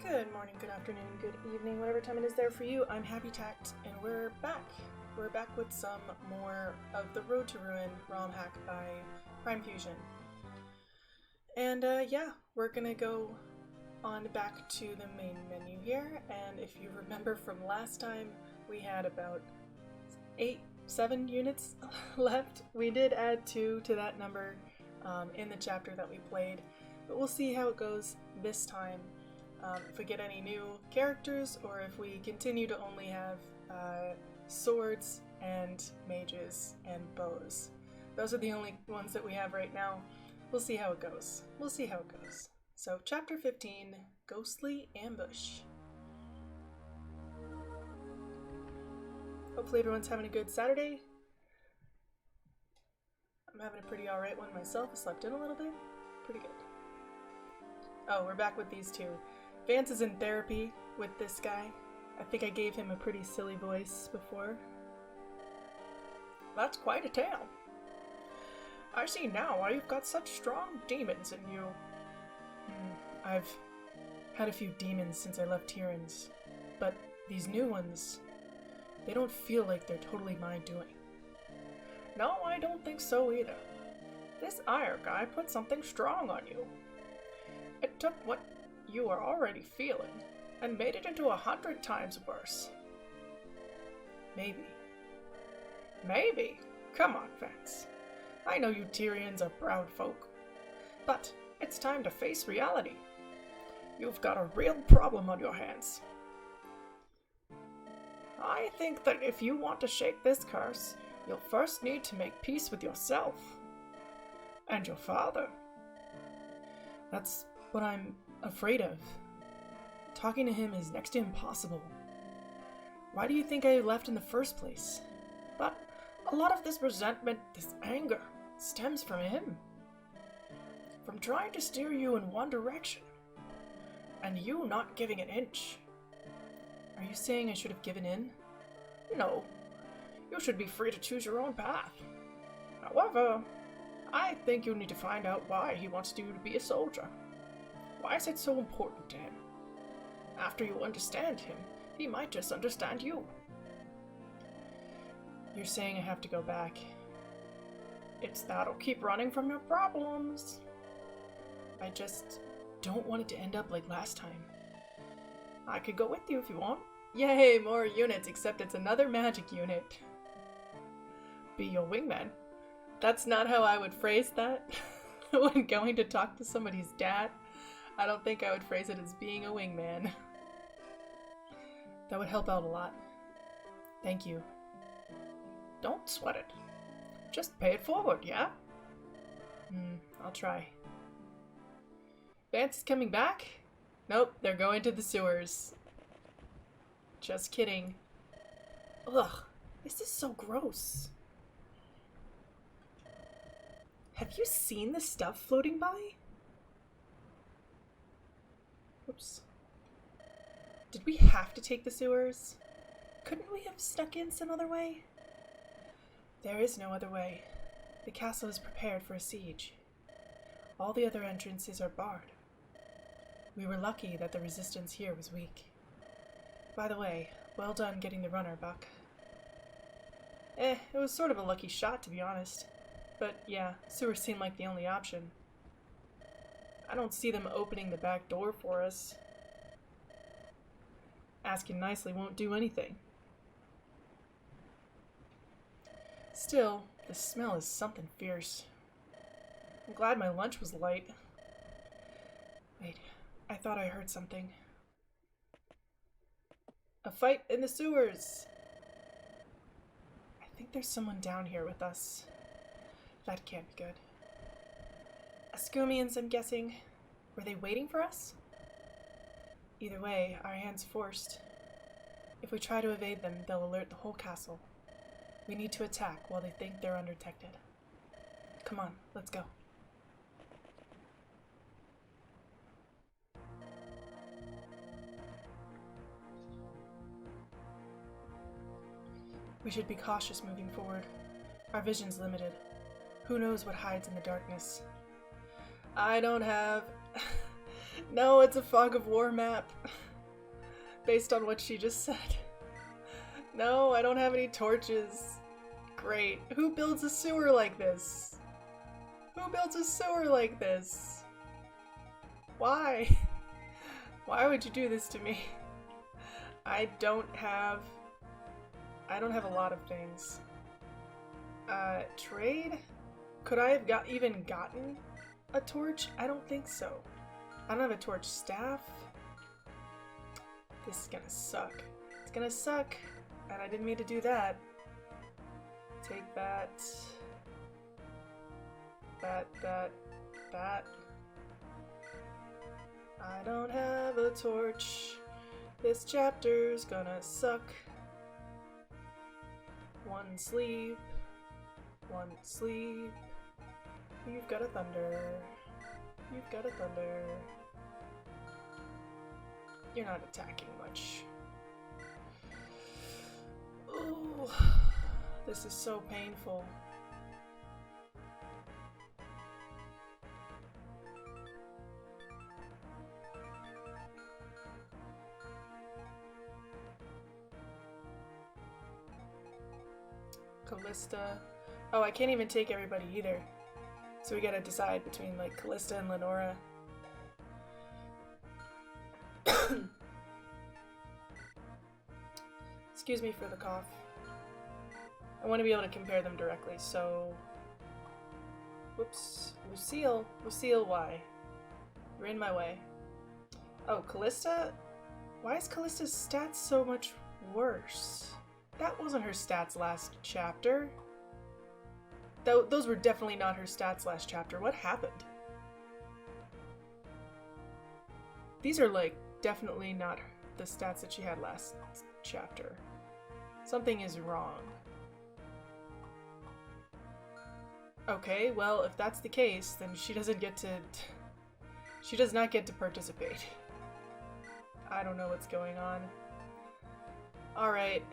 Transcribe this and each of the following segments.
Good morning, good afternoon, good evening, whatever time it is there for you. I'm Happy Tact, and we're back. We're back with some more of the Road to Ruin ROM hack by Prime Fusion. And yeah, we're gonna go on back to the main menu here, and if you remember from last time, we had about 7 units left. We did add 2 to that number in the chapter that we played, but we'll see how it goes this time. If we get any new characters, or if we continue to only have swords and mages and bows. Those are the only ones that we have right now. We'll see how it goes. So, Chapter 15, Ghostly Ambush. Hopefully everyone's having a good Saturday. I'm having a pretty alright one myself. I slept in a little bit. Pretty good. Oh, we're back with these two. Vance is in therapy with this guy. I think I gave him a pretty silly voice before. That's quite a tale. I see now why you've got such strong demons in you. I've had a few demons since I left Tyrann's, but these new ones, they don't feel like they're totally my doing. No, I don't think so either. This Ire guy put something strong on you. It took what you were already feeling and made it into 100 times worse. Maybe. Come on, Vance. I know you Tyrians are proud folk, but it's time to face reality. You've got a real problem on your hands. I think that if you want to shake this curse, you'll first need to make peace with yourself and your father. That's what I'm afraid of. Talking to him is next to impossible. Why do you think I left in the first place? But a lot of this resentment, this anger, stems from him. From trying to steer you in one direction, and you not giving an inch. Are you saying I should have given in? No. You should be free to choose your own path. However, I think you need to find out why he wants you to be a soldier. Why is it so important to him? After you understand him, he might just understand you. You're saying I have to go back. It's that or keep running from your problems. I just don't want it to end up like last time. I could go with you if you want. Yay, more units, except it's another magic unit. Be your wingman. That's not how I would phrase that when going to talk to somebody's dad. I don't think I would phrase it as being a wingman. That would help out a lot. Thank you. Don't sweat it. Just pay it forward, yeah? I'll try. Vance is coming back? Nope, they're going to the sewers. Just kidding. Ugh, this is so gross. Have you seen the stuff floating by? Oops. Did we have to take the sewers? Couldn't we have snuck in some other way? There is no other way. The castle is prepared for a siege. All the other entrances are barred. We were lucky that the resistance here was weak. By the way, well done getting the runner, Buck. It was sort of a lucky shot, to be honest. But yeah, sewers seem like the only option. I don't see them opening the back door for us. Asking nicely won't do anything. Still, the smell is something fierce. I'm glad my lunch was light. Wait, I thought I heard something. A fight in the sewers! I think there's someone down here with us. That can't be good. Ascumians, I'm guessing. Were they waiting for us? Either way, our hand's forced. If we try to evade them, they'll alert the whole castle. We need to attack while they think they're undetected. Come on, let's go. We should be cautious moving forward. Our vision's limited. Who knows what hides in the darkness? I don't have No, it's a Fog of War map. Based on what she just said. No, I don't have any torches. Great. Who builds a sewer like this? Who builds a sewer like this? Why? Why would you do this to me? I don't have a lot of things. Trade? Could I have even gotten a torch? I don't think so. I don't have a torch staff. This is gonna suck. It's gonna suck, and I didn't mean to do that. Take that. That. I don't have a torch. This chapter's gonna suck. One sleep. One sleep. You've got a thunder. You've got a thunder. You're not attacking much. Ooh, this is so painful. Callista. Oh, I can't even take everybody either. So we gotta decide between like Callista and Lenora. Excuse me for the cough. I want to be able to compare them directly, so... Whoops. Lucille. Lucille, why? You're in my way. Oh, Callista? Why is Callista's stats so much worse? That wasn't her stats last chapter. Those were definitely not her stats last chapter. What happened? These are, like, definitely not the stats that she had last chapter. Something is wrong. Okay, well, if that's the case, then she doesn't get to... She does not get to participate. I don't know what's going on. Alright.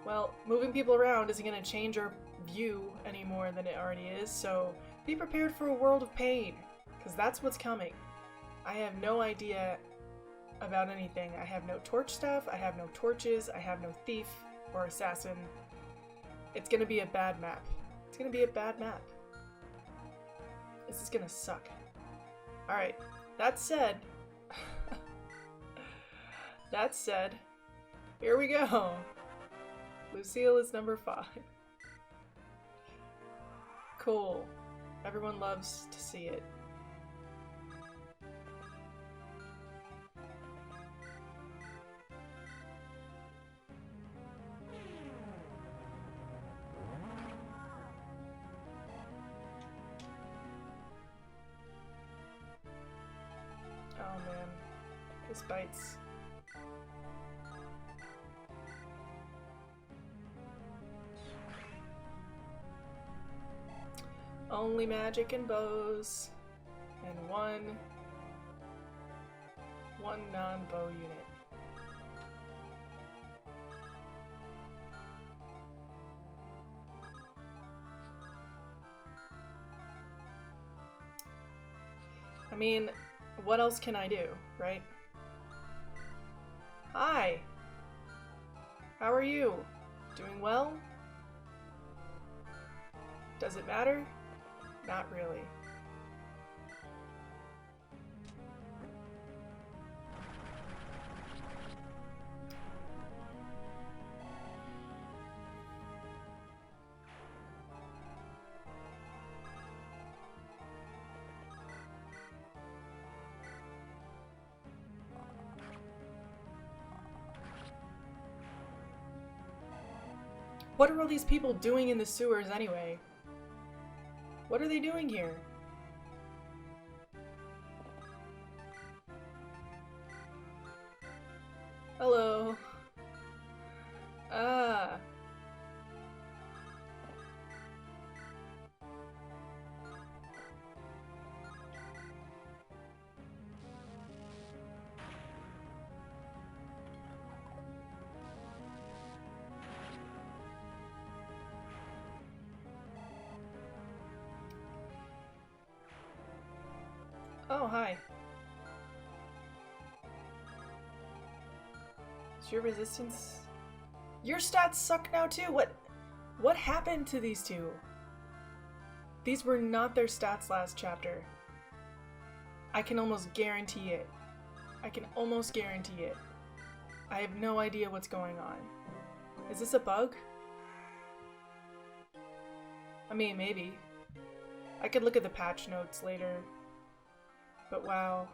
Well, moving people around isn't going to change our view any more than it already is, so be prepared for a world of pain, because that's what's coming. I have no idea about anything. I have no torch stuff, I have no torches, I have no thief or assassin. It's gonna be a bad map. It's gonna be a bad map. This is gonna suck. Alright, that said... that said, here we go! Lucille is number 5. Cool. Everyone loves to see it. Oh man, this bites. Only magic and bows, and one non-bow unit. I mean, what else can I do, right? Hi! How are you? Doing well? Does it matter? Not really. What are all these people doing in the sewers anyway? What are they doing here? Hello. Ah. Oh, hi. Is your resistance... Your stats suck now too! What happened to these two? These were not their stats last chapter. I can almost guarantee it. I can almost guarantee it. I have no idea what's going on. Is this a bug? I mean, maybe. I could look at the patch notes later. But wow.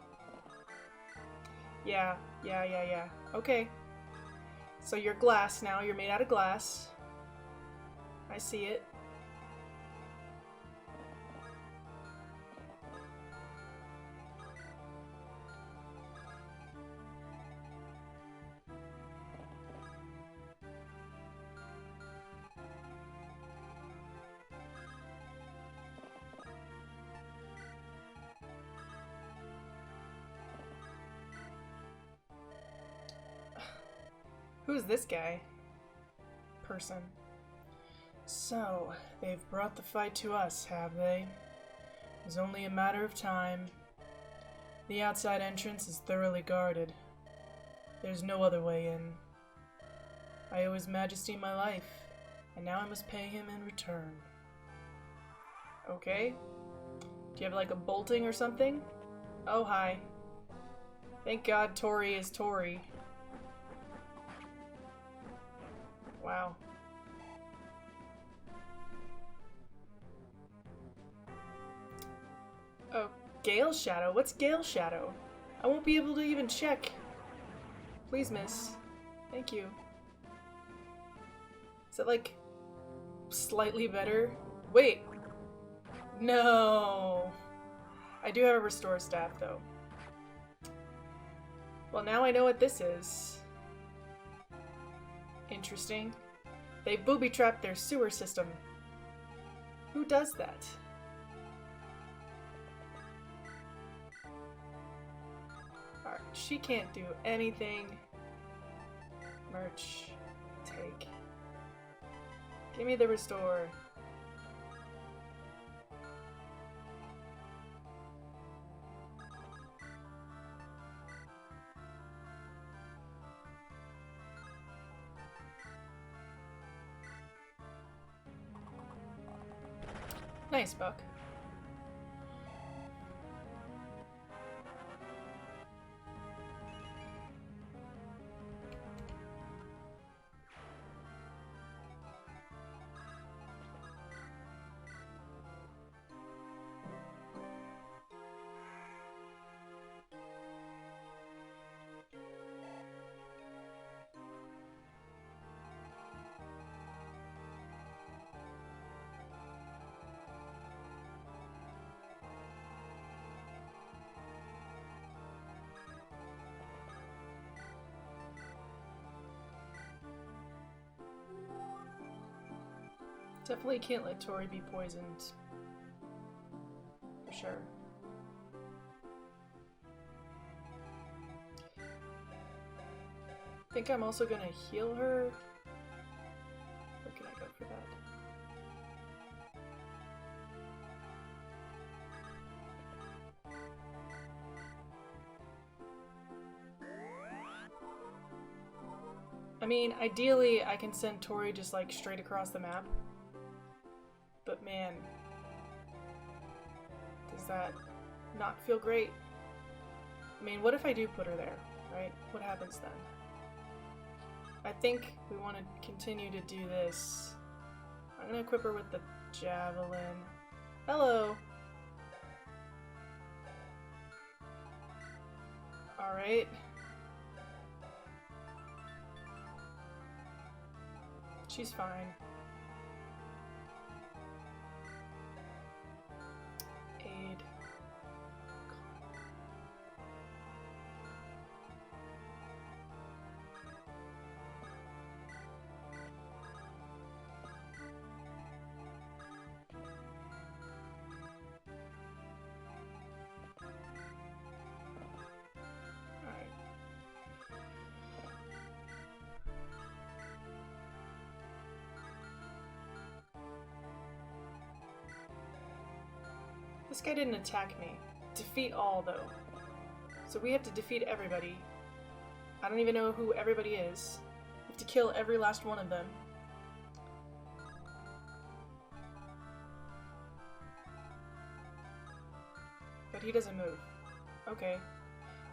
Yeah. Okay. So you're glass now. You're made out of glass. I see it. Who's this guy? Person. So, they've brought the fight to us, have they? It's only a matter of time. The outside entrance is thoroughly guarded. There's no other way in. I owe His Majesty my life, and now I must pay him in return. Okay. Do you have like a bolting or something? Oh, hi. Thank God Tori is Tori. Wow. Oh, Gale Shadow? What's Gale Shadow? I won't be able to even check. Please, miss. Thank you. Is it like slightly better? Wait. No. I do have a restore staff though. Well, now I know what this is. Interesting. They booby-trapped their sewer system. Who does that? Alright, she can't do anything. Merch. Take. Give me the restore. Nice, Buck. Definitely can't let Tori be poisoned. For sure. I think I'm also gonna heal her. Where can I go for that? I mean, ideally I can send Tori just like straight across the map. But man, does that not feel great? I mean, what if I do put her there, right? What happens then? I think we want to continue to do this. I'm gonna equip her with the javelin. Hello! Alright. She's fine. Aid. Alright. This guy didn't attack me. defeat all, though. So we have to defeat everybody. I don't even know who everybody is. We have to kill every last one of them. But he doesn't move. Okay.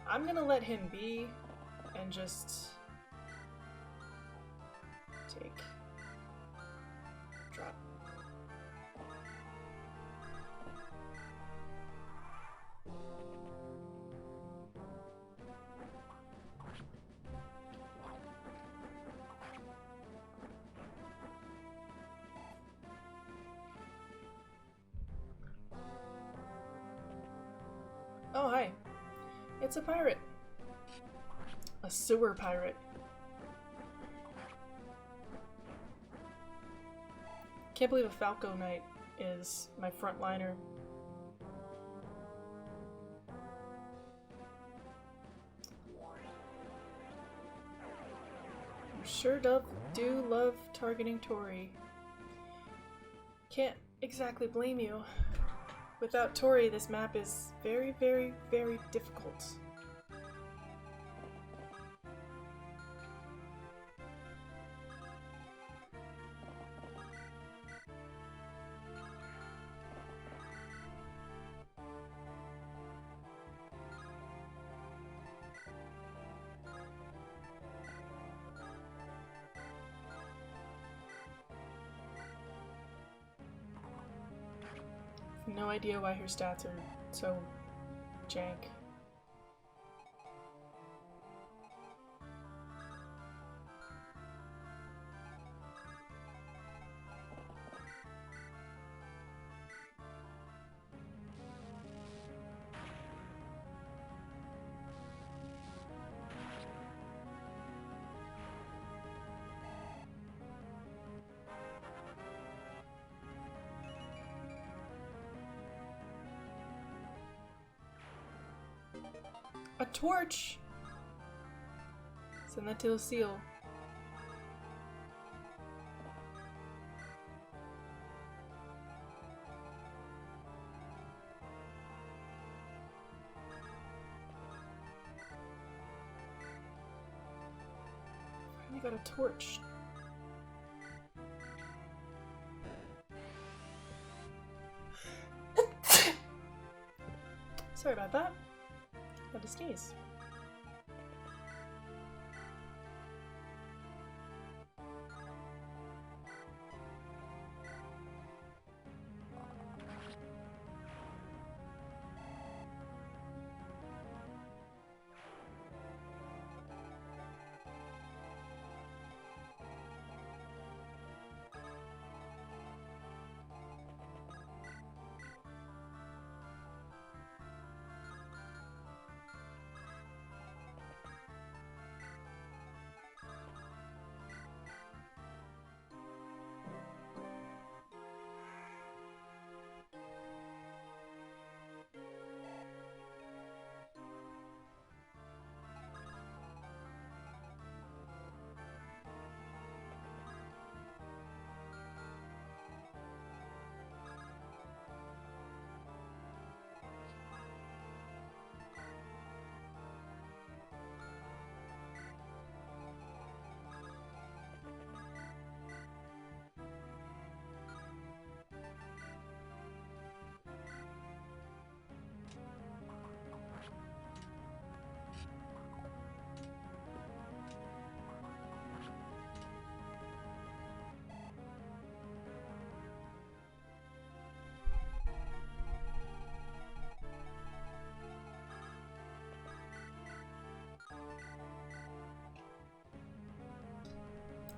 I'm gonna let him be and just take. Drop. Oh, hi. It's a pirate. A sewer pirate. Can't believe a Falco Knight is my frontliner. I sure do love targeting Tori. Can't exactly blame you. Without Tori, this map is very, very, very difficult. No idea why her stats are so jank. A torch! Send that to Lucille. Finally got a torch. Sorry about that. Had to sneeze.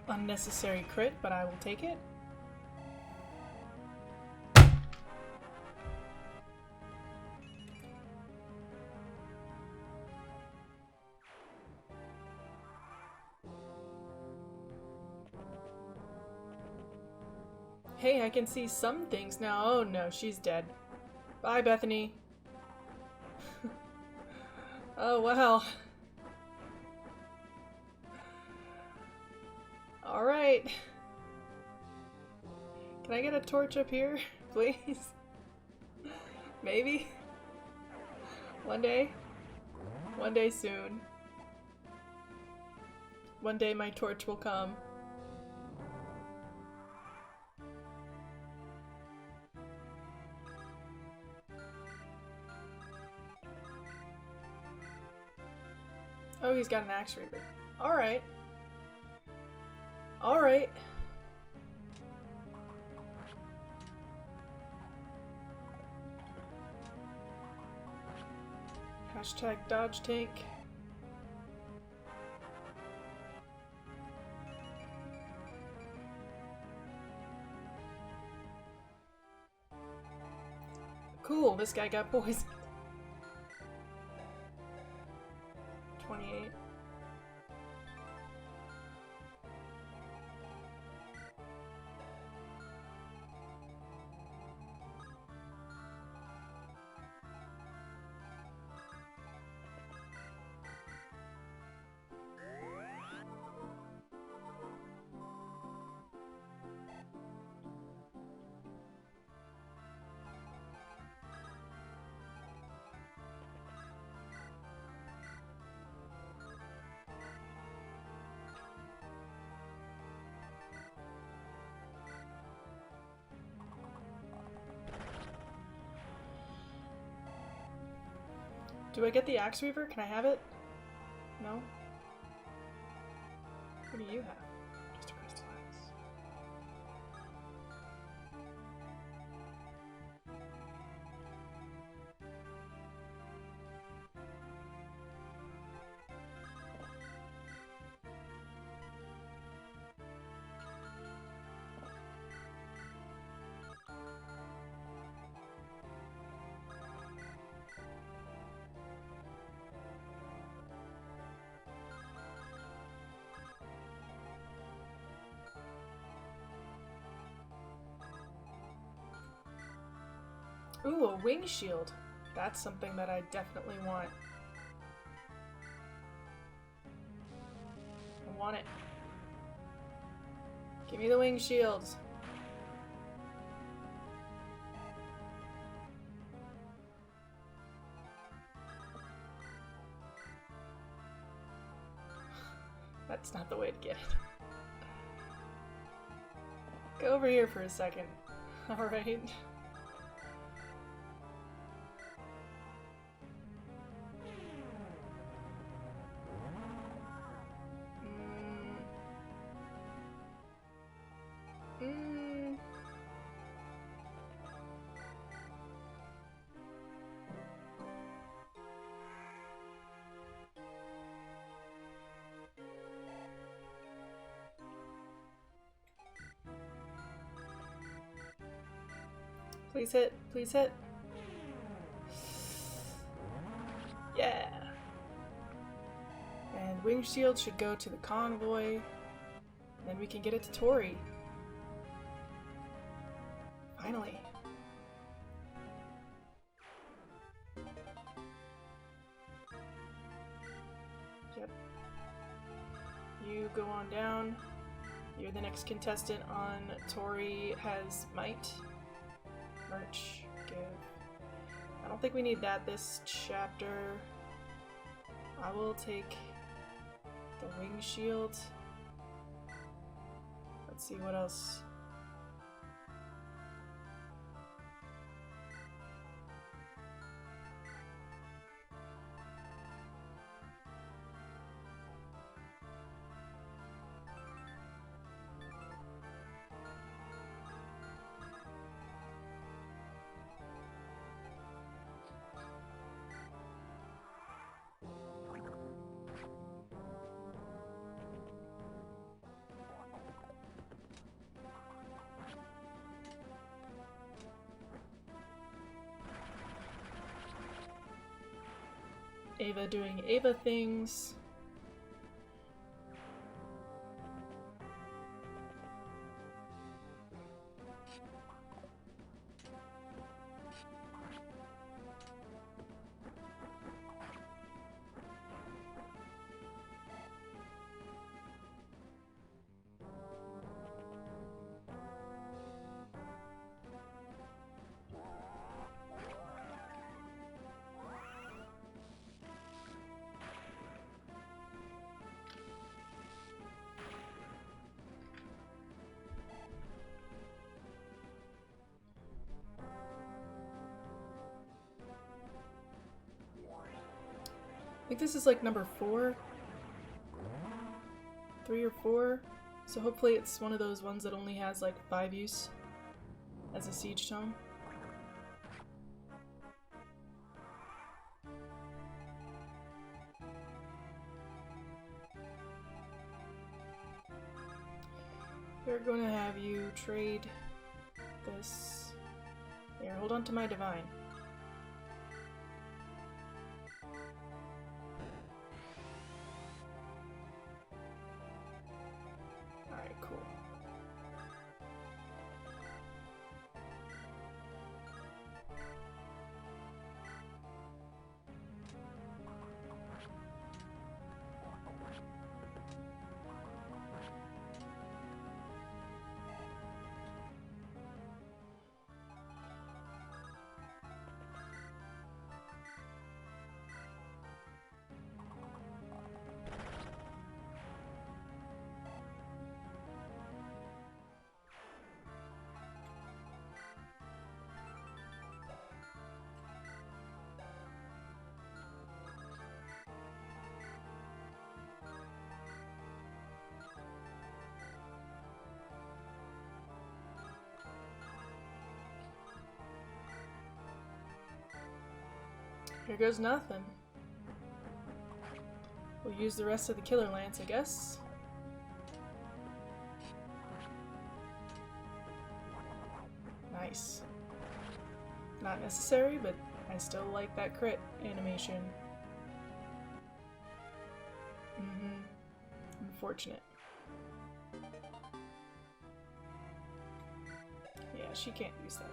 Unnecessary crit, but I will take it. Hey, I can see some things now. Oh no, she's dead. Bye, Bethany. Oh well. Alright. Can I get a torch up here, please? Maybe? One day. One day soon. One day my torch will come. Oh, he's got an axe reaver. Alright. Alright. Hashtag dodge tank. Cool, this guy got poisoned. 28. Do I get the axe reaver? Can I have it? No? What do you have? Just a crystal axe. Ooh, a wing shield. That's something that I definitely want. I want it. Give me the wing shields. That's not the way to get it. Go over here for a second. Alright. Please hit. Please hit. Yeah. And wing shield should go to the convoy. Then we can get it to Tori. Finally. Yep. You go on down. You're the next contestant on Tori Has Might. Merch. Give. I don't think we need that this chapter. I will take the wing shield. Let's see what else. Ava doing Ava things. I think this is like number 4. 3 or 4. So hopefully it's one of those ones that only has like 5 use as a siege tome. We're going to have you trade this. Here, hold on to my divine. Alright, cool. Here goes nothing. We'll use the rest of the Killer Lance, I guess. Nice. Not necessary, but I still like that crit animation. Unfortunate. Yeah, she can't use that.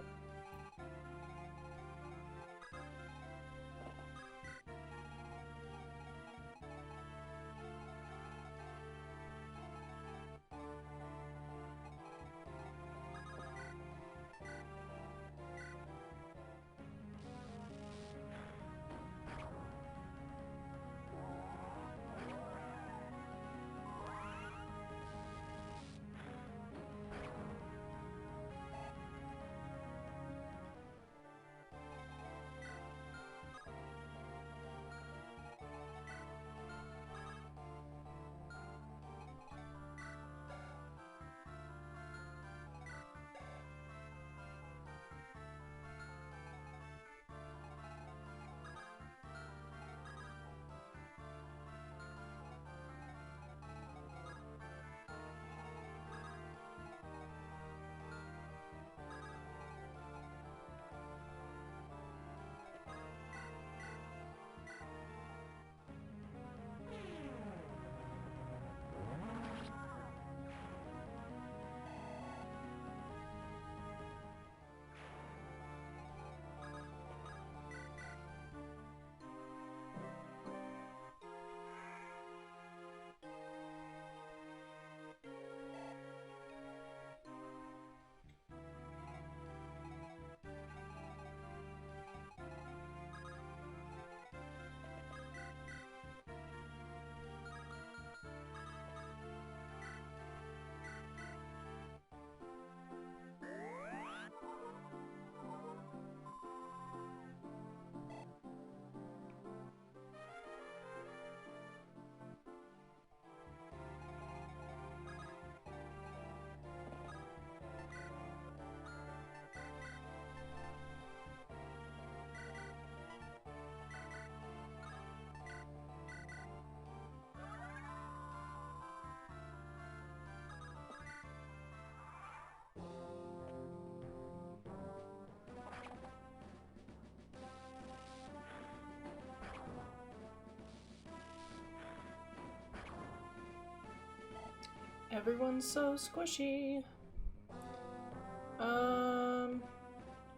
Everyone's so squishy.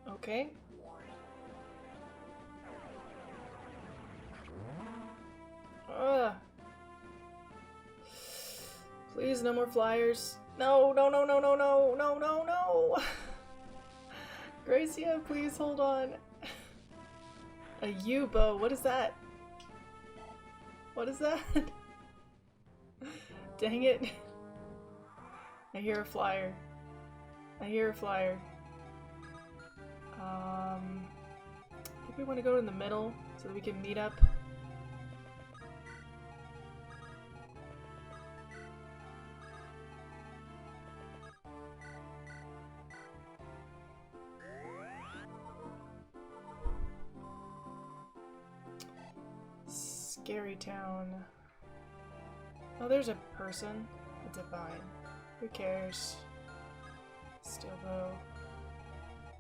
Okay. Ugh. Please, no more flyers. No, no, no, no, no, no, no, no, no. Gracia, please hold on. A U-bow, what is that? What is that? Dang it. I hear a flyer. I hear a flyer. I think we want to go in the middle so that we can meet up Scary Town. Oh, there's a person. A divine. Who cares? Steel bow.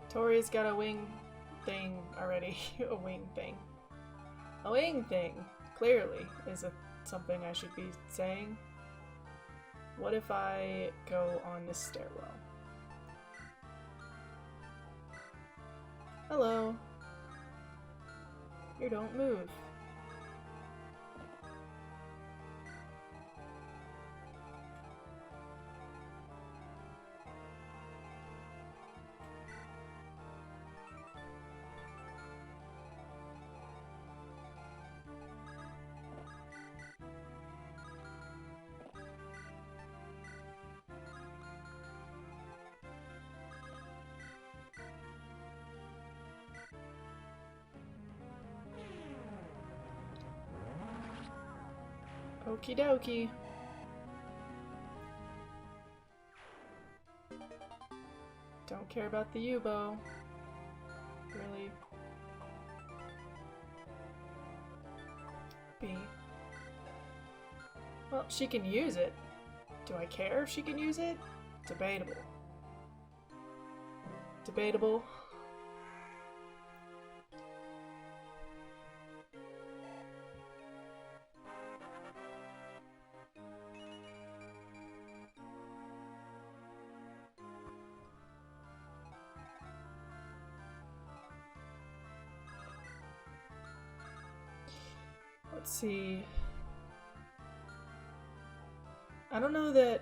Tori's got a wing thing already. A wing thing. A wing thing, clearly, is something I should be saying. What if I go on this stairwell? Hello. You don't move. Okie dokie. Don't care about the U-bow. Really. B. Well, she can use it. Do I care if she can use it? Debatable. Debatable. Let's see. I don't know that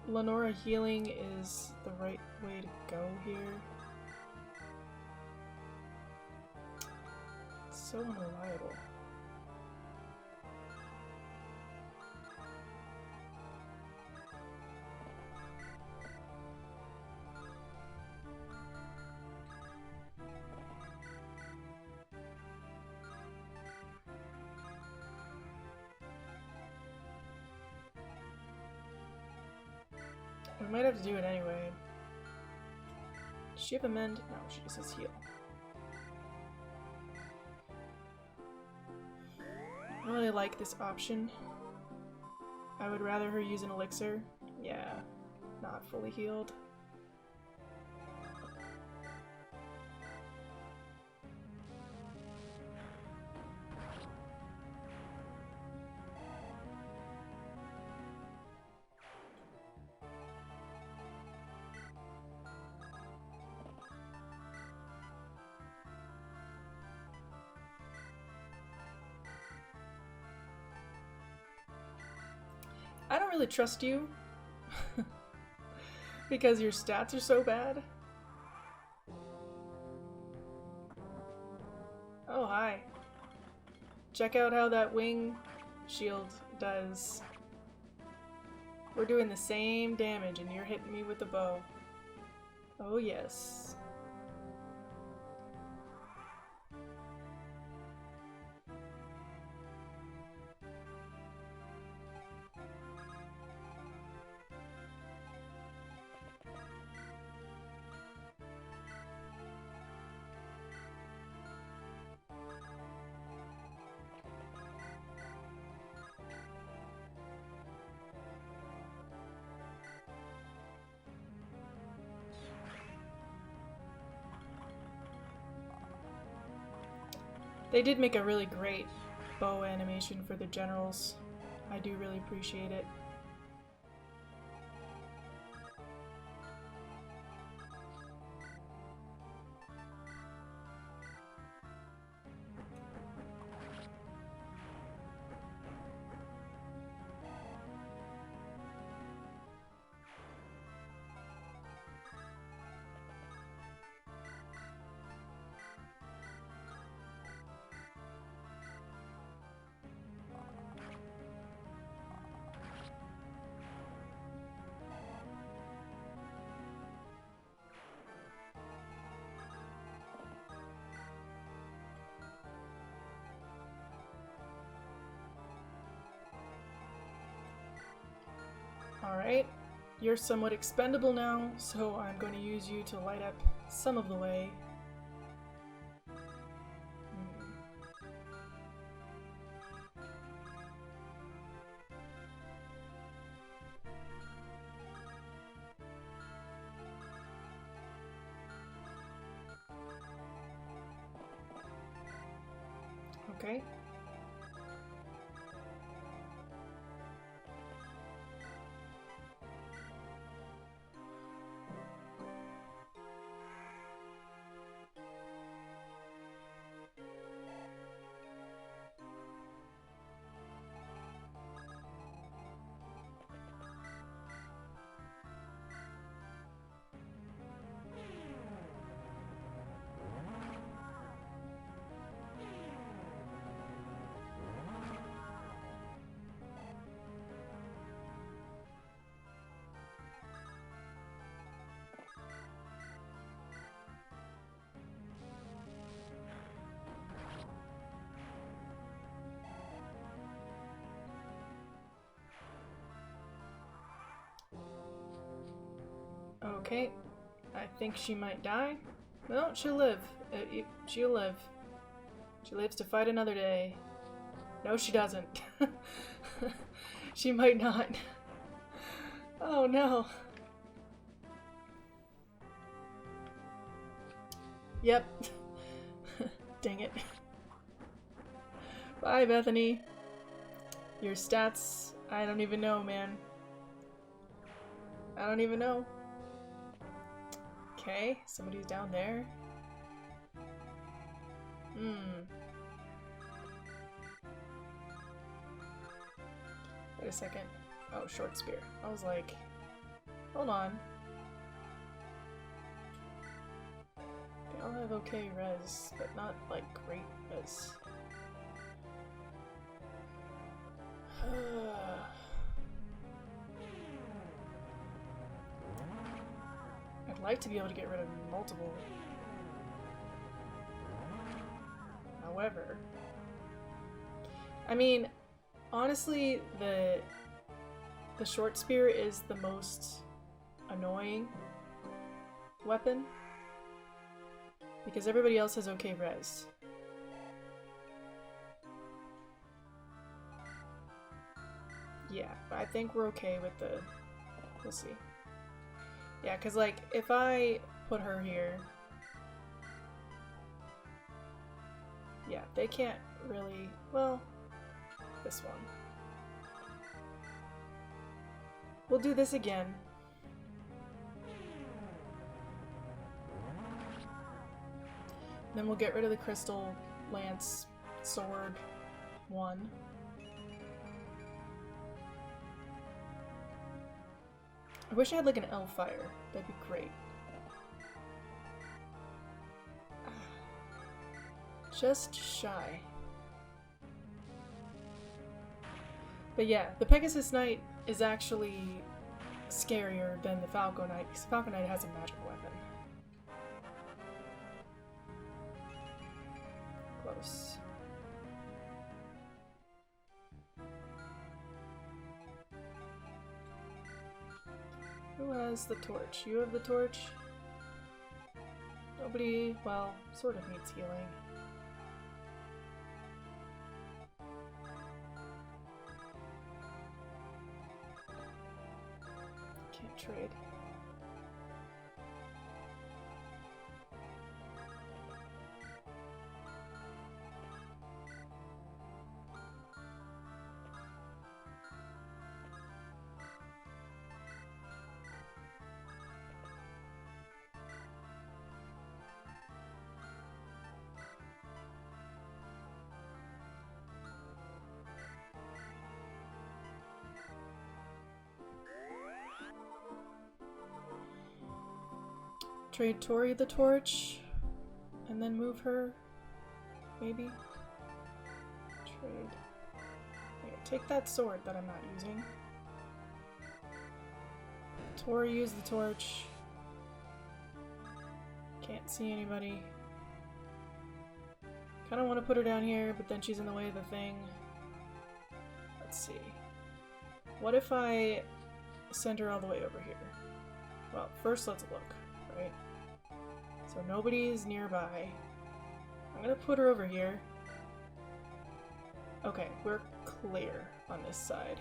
Lenora healing is the right way to go here. It's so unreliable. We might have to do it anyway. Does she have a mend? No, she just has heal. I don't really like this option. I would rather her use an elixir. Yeah, not fully healed. I don't really trust you because your stats are so bad. Oh, hi. Check out how that wing shield does. We're doing the same damage and you're hitting me with the bow. Oh yes. They did make a really great bow animation for the generals. I do really appreciate it. Alright, you're somewhat expendable now, so I'm going to use you to light up some of the way. Okay. Okay. I think she might die. No, she'll live. She'll live. She lives to fight another day. No, she doesn't. She might not. Oh no. Yep. Dang it. Bye, Bethany. Your stats, I don't even know, man. I don't even know. Okay, somebody's down there. Wait a second. Oh, short spear. I was like, hold on. They all have okay res, but not like great res. I'd like to be able to get rid of multiple. However, I mean, honestly, the short spear is the most annoying weapon because everybody else has okay res. Yeah, but I think we're okay with the... We'll see. Yeah, because, like, if I put her here... Yeah, they can't really... Well, this one. We'll do this again. Then we'll get rid of the crystal lance sword one. I wish I had like an L-fire. That'd be great. Just shy. But yeah, the Pegasus Knight is actually scarier than the Falco Knight because Falco Knight has a magic weapon. Close. Who has the torch? You have the torch? Nobody, well, sort of needs healing. Can't trade. Trade Tori the torch, and then move her, maybe? Trade. Here, take that sword that I'm not using. Tori, use the torch. Can't see anybody. Kinda want to put her down here, but then she's in the way of the thing. Let's see. What if I send her all the way over here? Well, first let's look, right? So nobody's nearby. I'm gonna put her over here. Okay, we're clear on this side.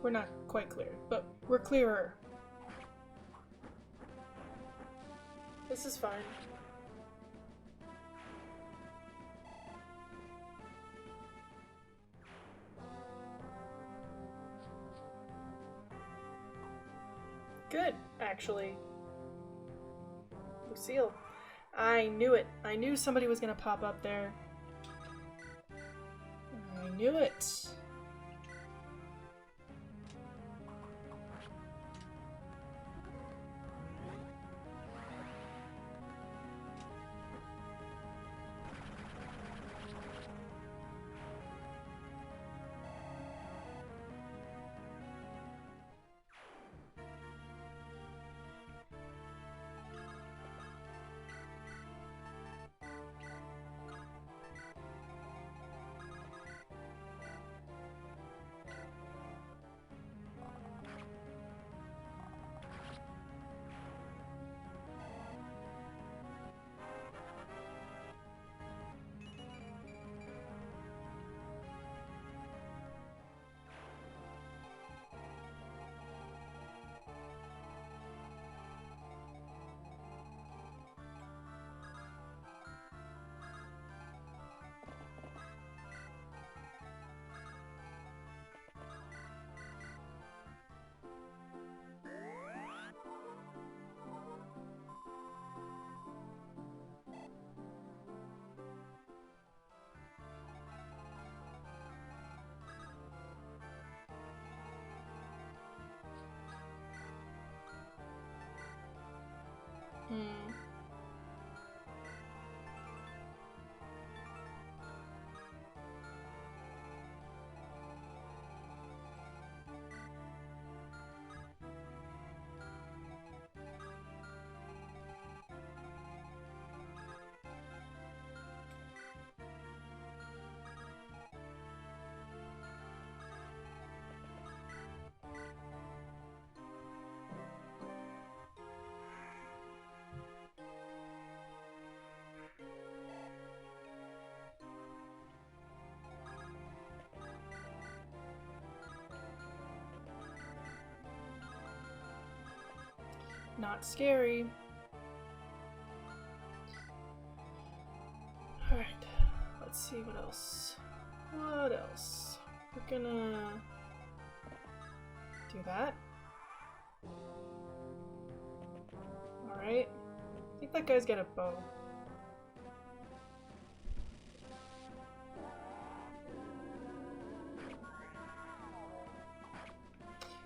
We're not quite clear, but we're clearer. This is fine. Good, actually. Lucille. I knew it. I knew somebody was gonna pop up there. I knew it. Not scary. Alright, let's see what else. What else? We're gonna do that. Alright. I think that guy's got a bow.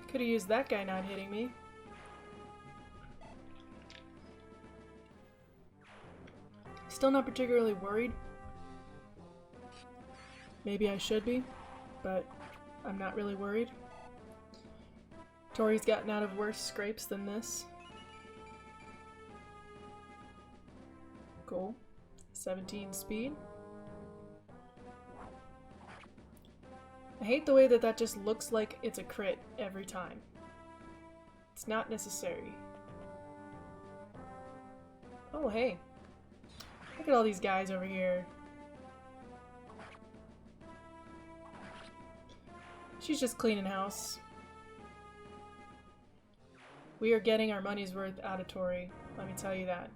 Could have used that guy not hitting me. Still not particularly worried. Maybe I should be, but I'm not really worried. Tori's gotten out of worse scrapes than this. Cool. 17 speed. I hate the way that that just looks like it's a crit every time. It's not necessary. Oh, hey. Look at all these guys over here. She's just cleaning house. We are getting our money's worth out of Tori, let me tell you that.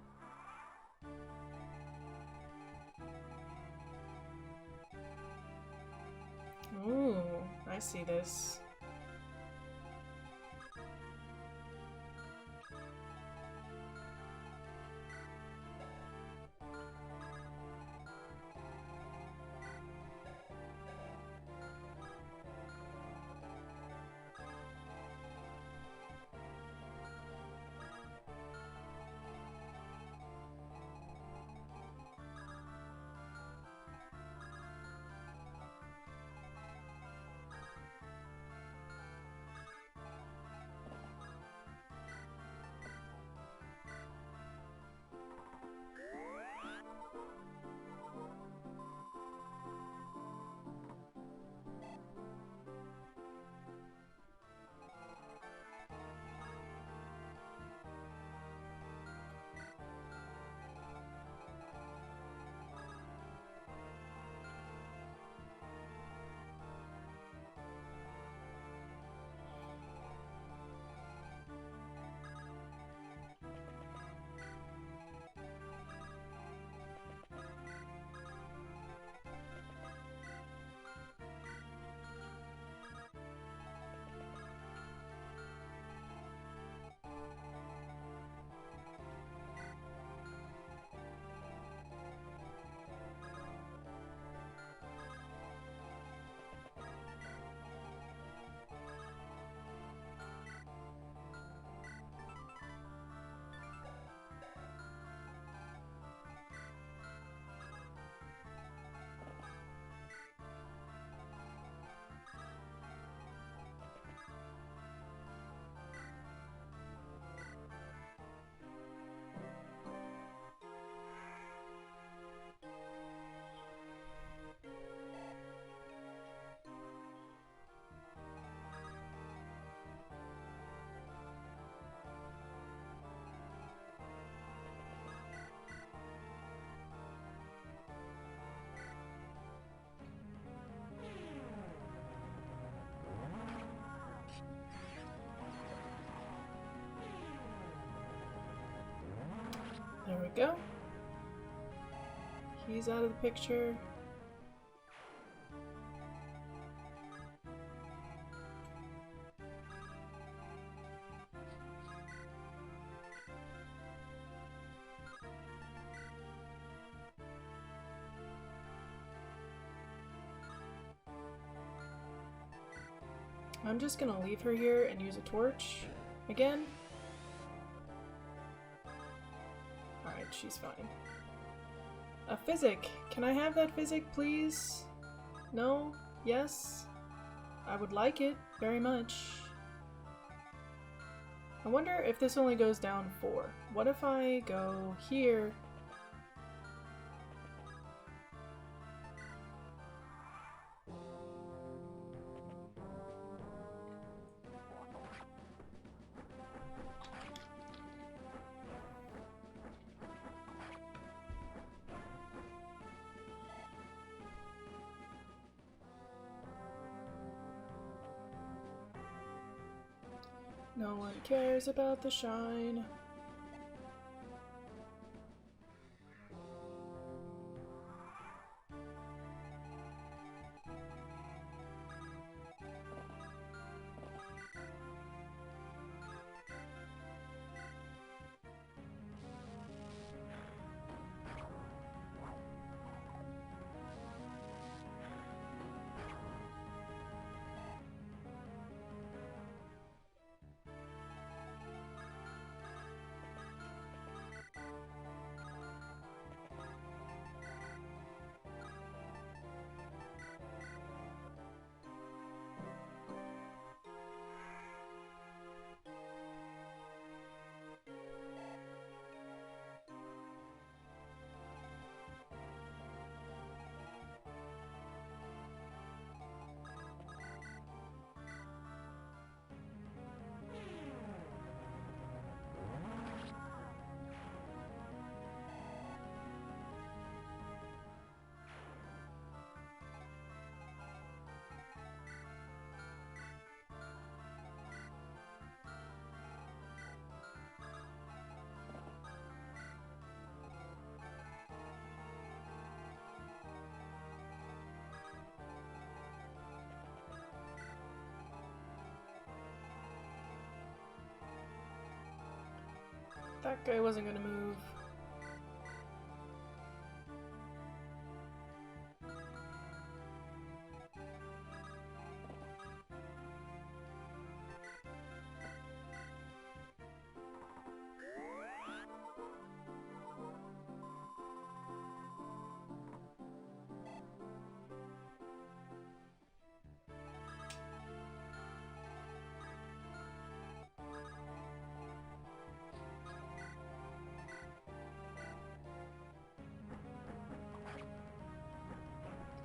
Ooh, I see this. There we go. He's out of the picture. I'm just gonna leave her here and use a torch again. Alright, she's fine. A physic! Can I have that physic, please? No? Yes? I would like it very much. I wonder if this only goes down 4. What if I go here? No one cares about the shine. That guy wasn't gonna move.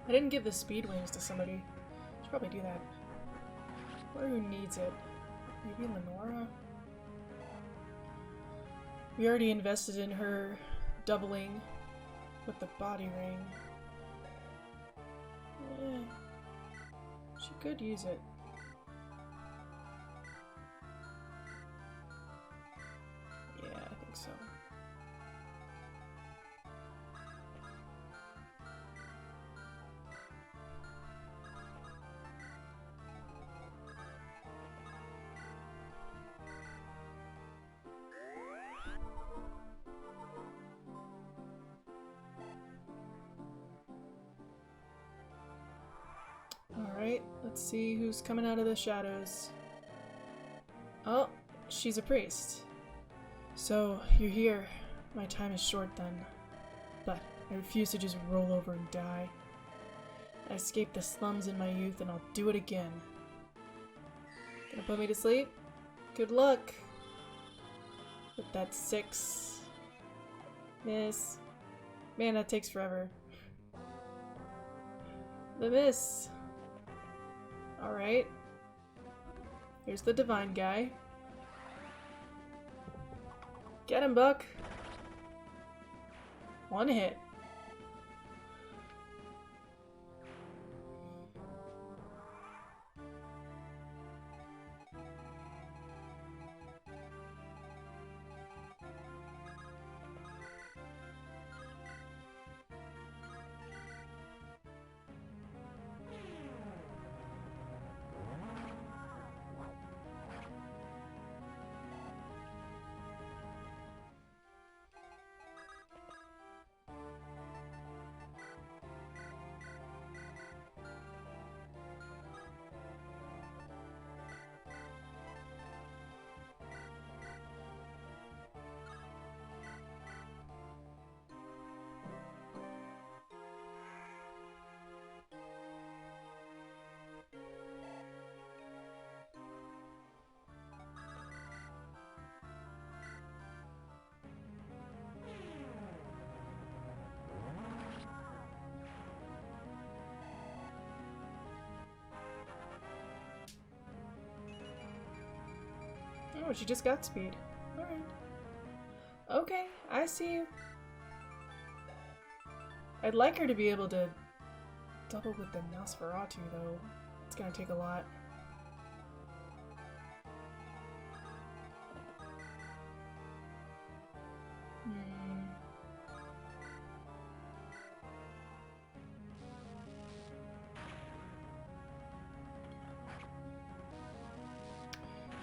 I didn't give the speed wings to somebody. Should probably do that. Or who needs it? Maybe Lenora? We already invested in her doubling with the body ring. She could use it. Yeah, I think so. Alright, let's see who's coming out of the shadows. Oh, she's a priest. So, you're here. My time is short then. But I refuse to just roll over and die. I escaped the slums in my youth and I'll do it again. Gonna put me to sleep? Good luck! With that 6. Miss. Man, that takes forever. The miss. Alright. Here's the divine guy. Get him, Buck! One hit. Oh, she just got speed. Alright. Okay, I see you. I'd like her to be able to double with the Nosferatu, though. It's gonna take a lot.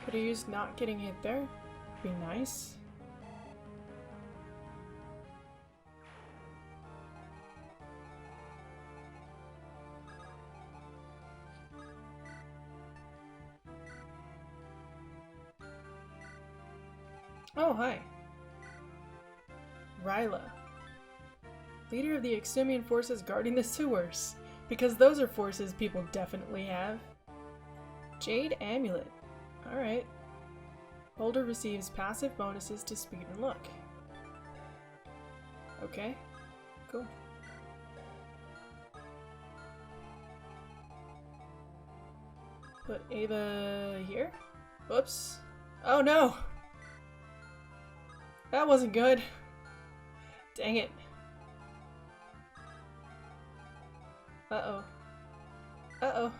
Could have used not getting hit there. Be nice. Oh, hi. Ryla. Leader of the Exumian forces guarding the sewers. Because those are forces people definitely have. Jade Amulet. Alright. Holder receives passive bonuses to speed and luck. Okay. Cool. Put Ava here. Whoops. Oh no! That wasn't good. Dang it. Uh-oh. Uh-oh.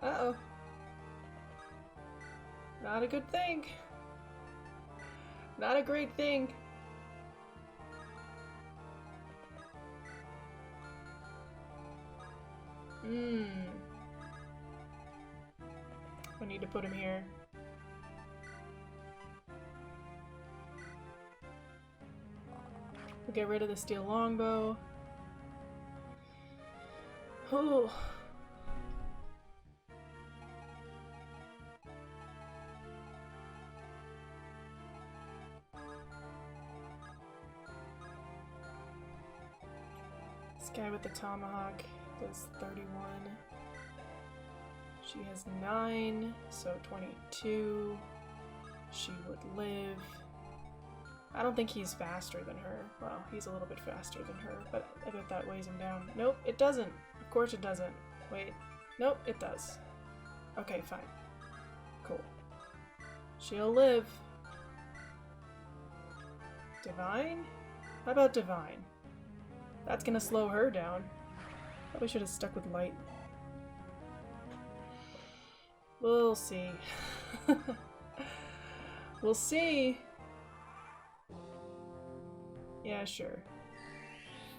Uh-oh. Not a good thing. Not a great thing. I need to put him here. We'll get rid of the steel longbow. Oh. This guy with the tomahawk does 31. She has 9, so 22. She would live. I don't think he's faster than her. Well, he's a little bit faster than her, but I bet that weighs him down. Nope, it doesn't. Of course it doesn't. Wait. Nope, it does. Okay, fine. Cool. She'll live. Divine? How about Divine? That's gonna slow her down. Probably should have stuck with light. We'll see. We'll see. Yeah, sure.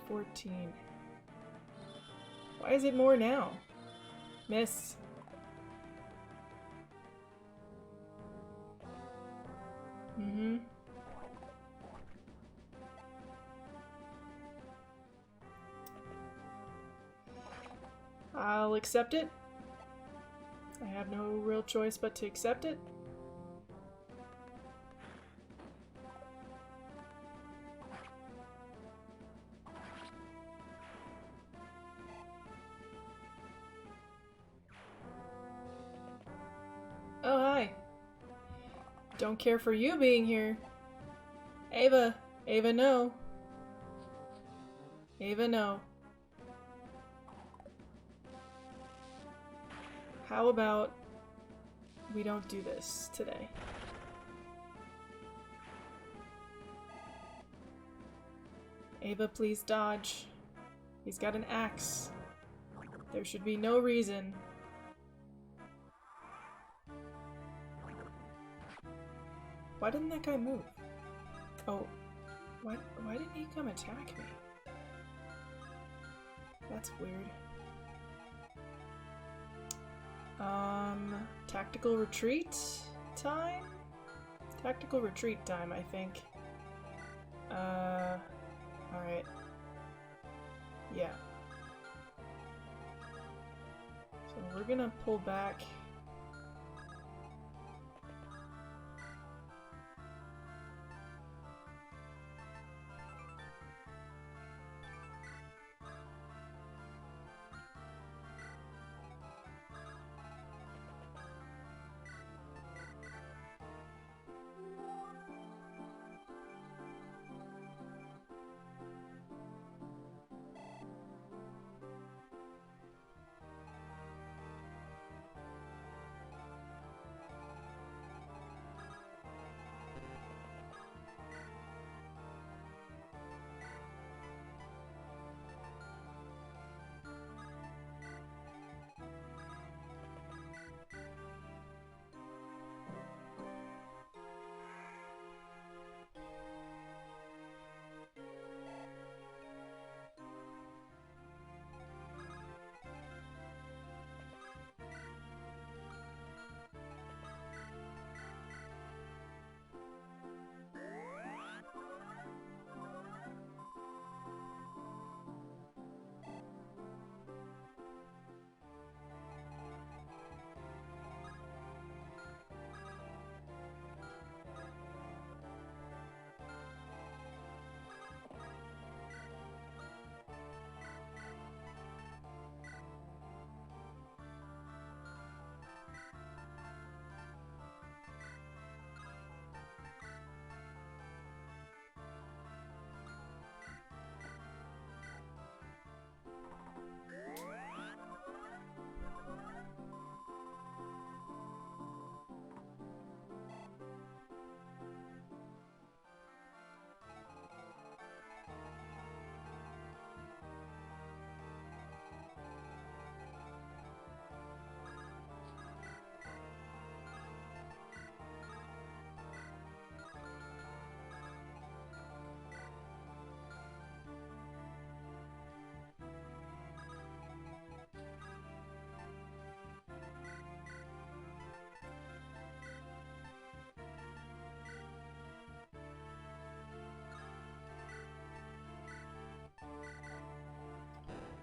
14. Why is it more now? Miss. Mm-hmm. I'll accept it. I have no real choice but to accept it. Oh, hi. Don't care for you being here. Ava. Ava, no. Ava, no. How about we don't do this today? Ava, please dodge. He's got an axe. There should be no reason. Why didn't that guy move? Oh, why didn't he come attack me? That's weird. Tactical retreat time? Tactical retreat time, I think. Alright. Yeah. So we're gonna pull back.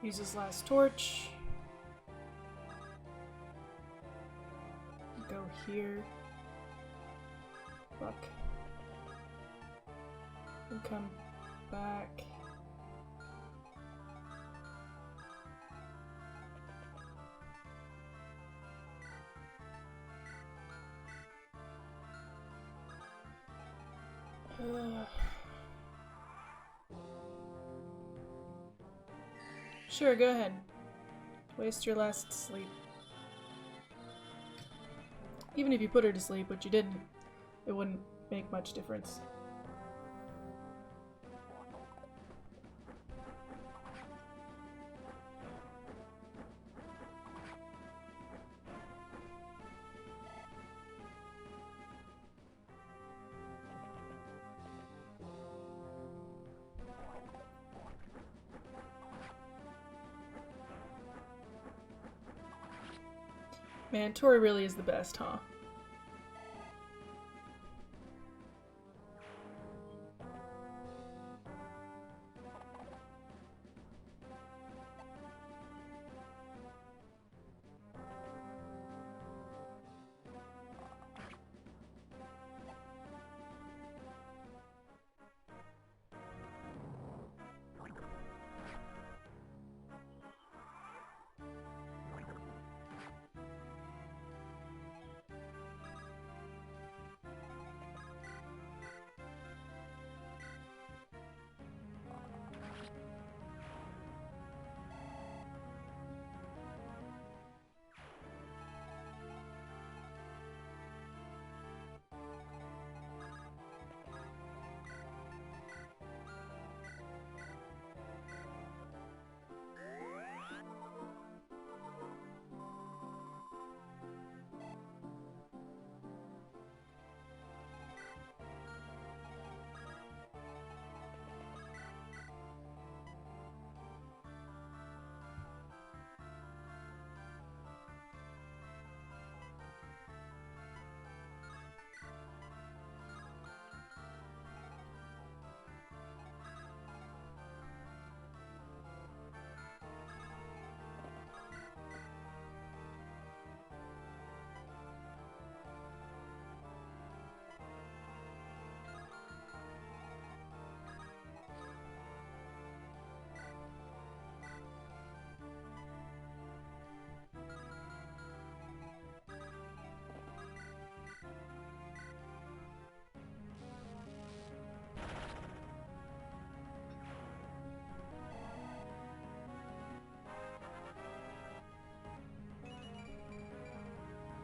Use his last torch. Go here. Fuck. And come back. Sure, go ahead. Waste your last sleep. Even if you put her to sleep, which you didn't, it wouldn't make much difference. Man, Tori really is the best, huh?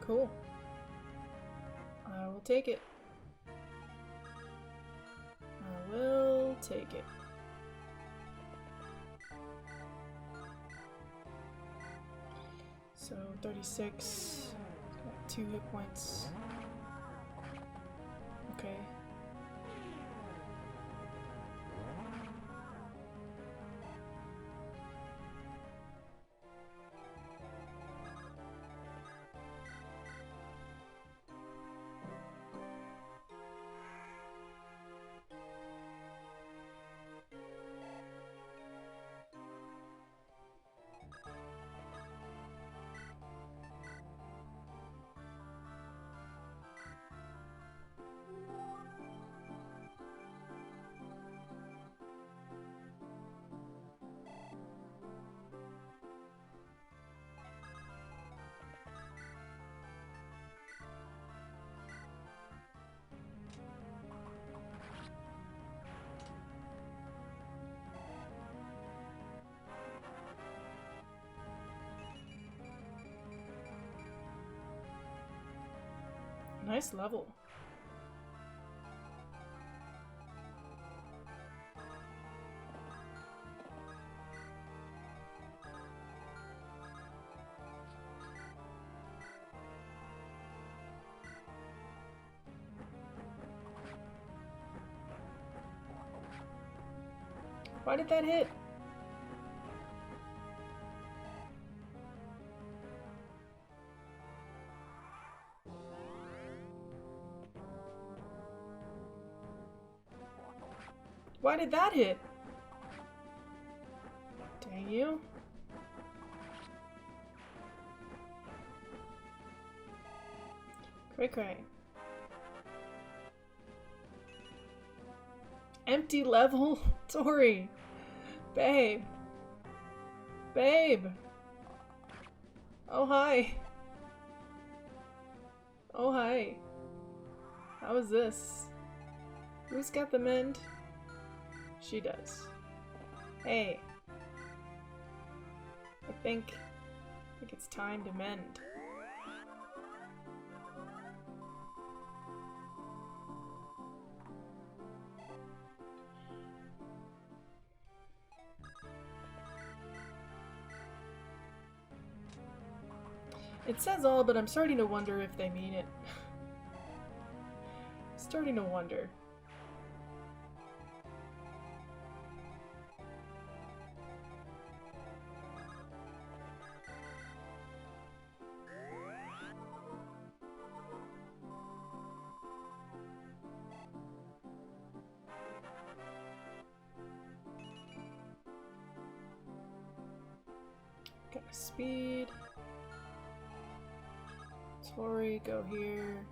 Cool. I will take it. I will take it. So 36, got 2 hit points. Okay. Nice level. Why did that hit? Why did that hit? Dang you. Cray cray. Empty level? Tori! Babe! Babe! Oh, hi! Oh, hi. How is this? Who's got the mend? She does. Hey. I think it's time to mend. It says all, but I'm starting to wonder if they mean it. Starting to wonder. Got my speed. Tori, go here.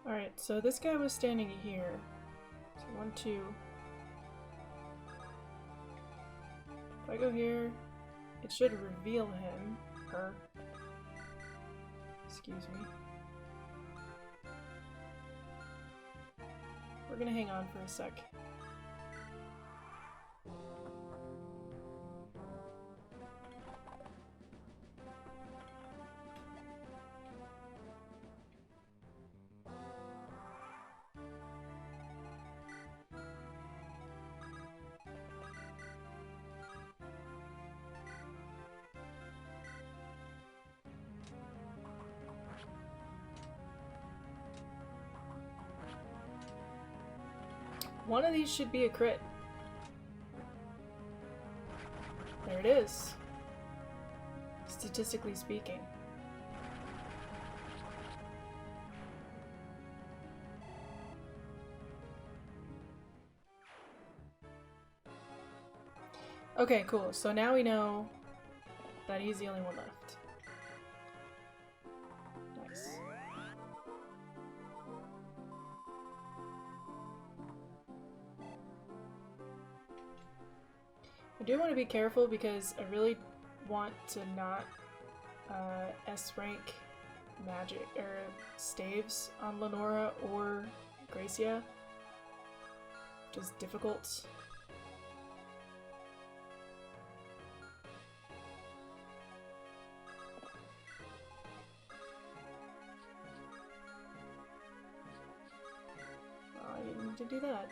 Alright, so this guy was standing here. So 1, 2. If I go here, it should reveal him. Her. Excuse me. We're gonna hang on for a sec. One of these should be a crit. There it is. Statistically speaking. Okay, cool. So now we know that he's the only one left. Nice. I do want to be careful because I really want to not S rank magic or staves on Lenora or Gracia, which is difficult. I didn't need to do that.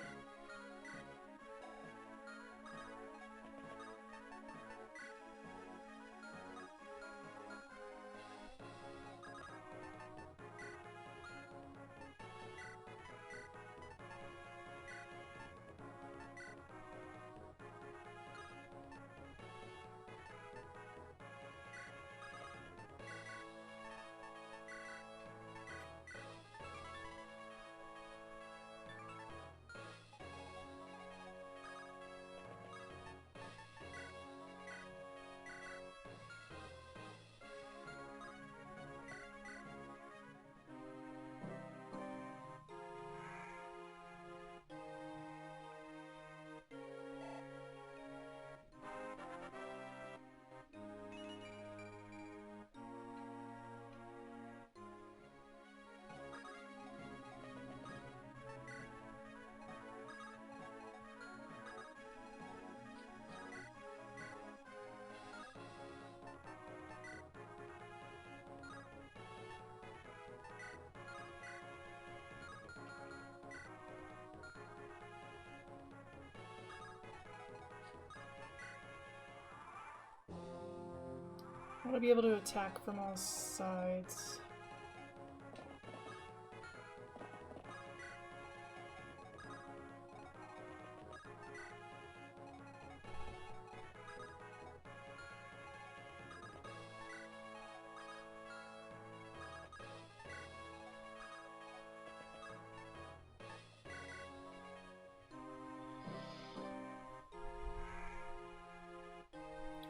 I want to be able to attack from all sides.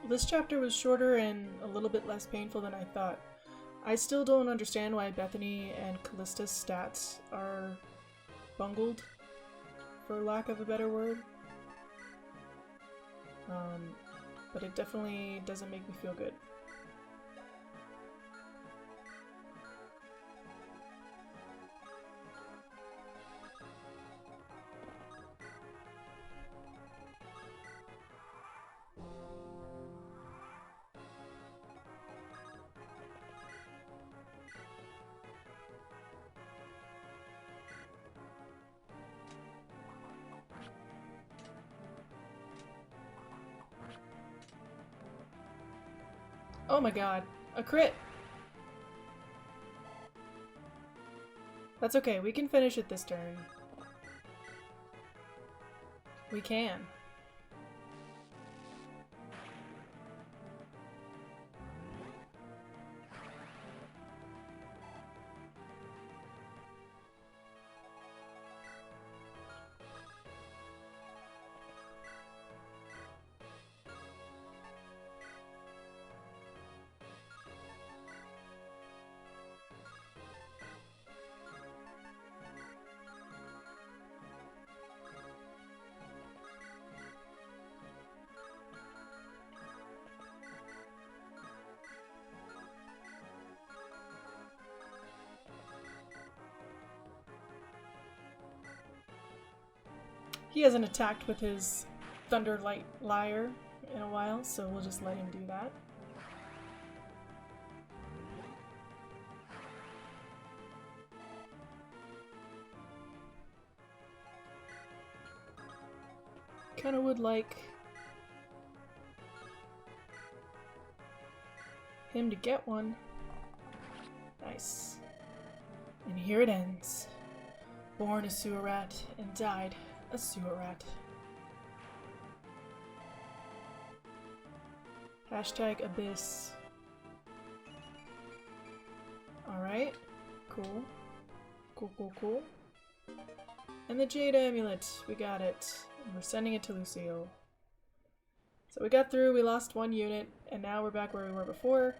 This chapter was shorter and a little bit less painful than I thought. I still don't understand why Bethany and Callista's stats are bungled, for lack of a better word. But it definitely doesn't make me feel good. Oh my god, a crit! That's okay, we can finish it this turn. We can. He hasn't attacked with his Thunderlight Lyre in a while, so we'll just let him do that. Kinda would like him to get one. Nice. And here it ends. Born a sewer rat and died a sewer rat. Hashtag Abyss. Alright. Cool. Cool, cool, cool. And the Jade Amulet. We got it. And we're sending it to Lucille. So we got through, we lost one unit, and now we're back where we were before.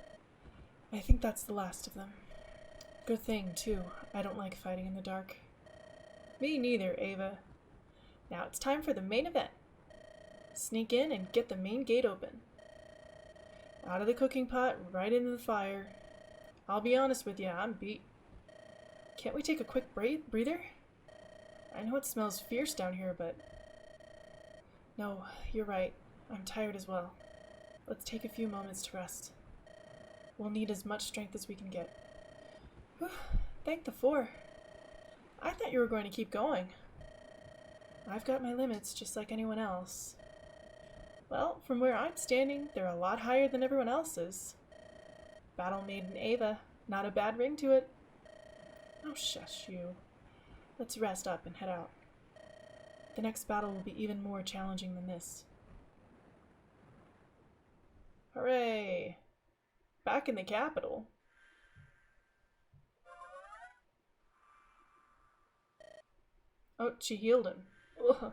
I think that's the last of them. Good thing, too. I don't like fighting in the dark. Me neither, Ava. Now it's time for the main event. Sneak in and get the main gate open. Out of the cooking pot, right into the fire. I'll be honest with you, I'm beat. Can't we take a quick breather? I know it smells fierce down here, but... No, you're right. I'm tired as well. Let's take a few moments to rest. We'll need as much strength as we can get. Whew, thank the four. I thought you were going to keep going. I've got my limits just like anyone else. Well, from where I'm standing, they're a lot higher than everyone else's. Battle Maiden Ava, not a bad ring to it. Oh, shush you. Let's rest up and head out. The next battle will be even more challenging than this. Hooray! Back in the capital. Oh, she healed him. Ugh.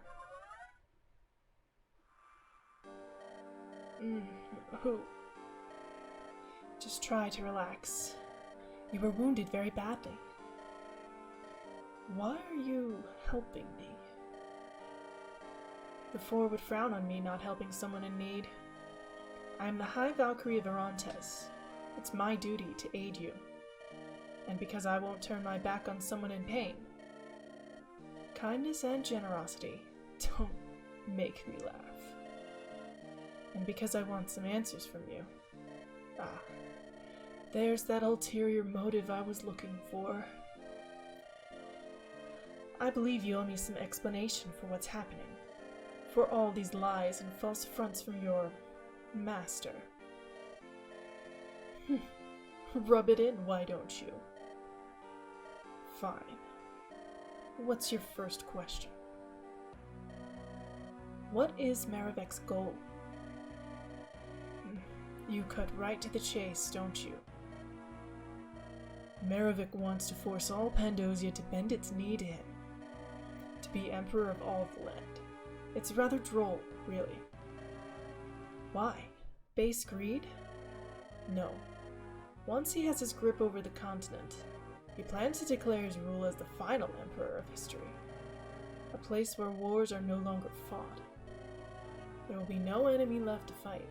Who? Just try to relax. You were wounded very badly. Why are you helping me? The Four would frown on me not helping someone in need. I am the High Valkyrie of Orontes. It's my duty to aid you. And because I won't turn my back on someone in pain. Kindness and generosity don't make me laugh. And because I want some answers from you. Ah, there's that ulterior motive I was looking for. I believe you owe me some explanation for what's happening. For all these lies and false fronts from your master. Rub it in, why don't you? Fine. What's your first question? What is Maravek's goal? You cut right to the chase, don't you? Maravek wants to force all Pandosia to bend its knee to him, to be emperor of all the land. It's rather droll, really. Why? Base greed? No. Once he has his grip over the continent, he plans to declare his rule as the final emperor of history, a place where wars are no longer fought. There will be no enemy left to fight,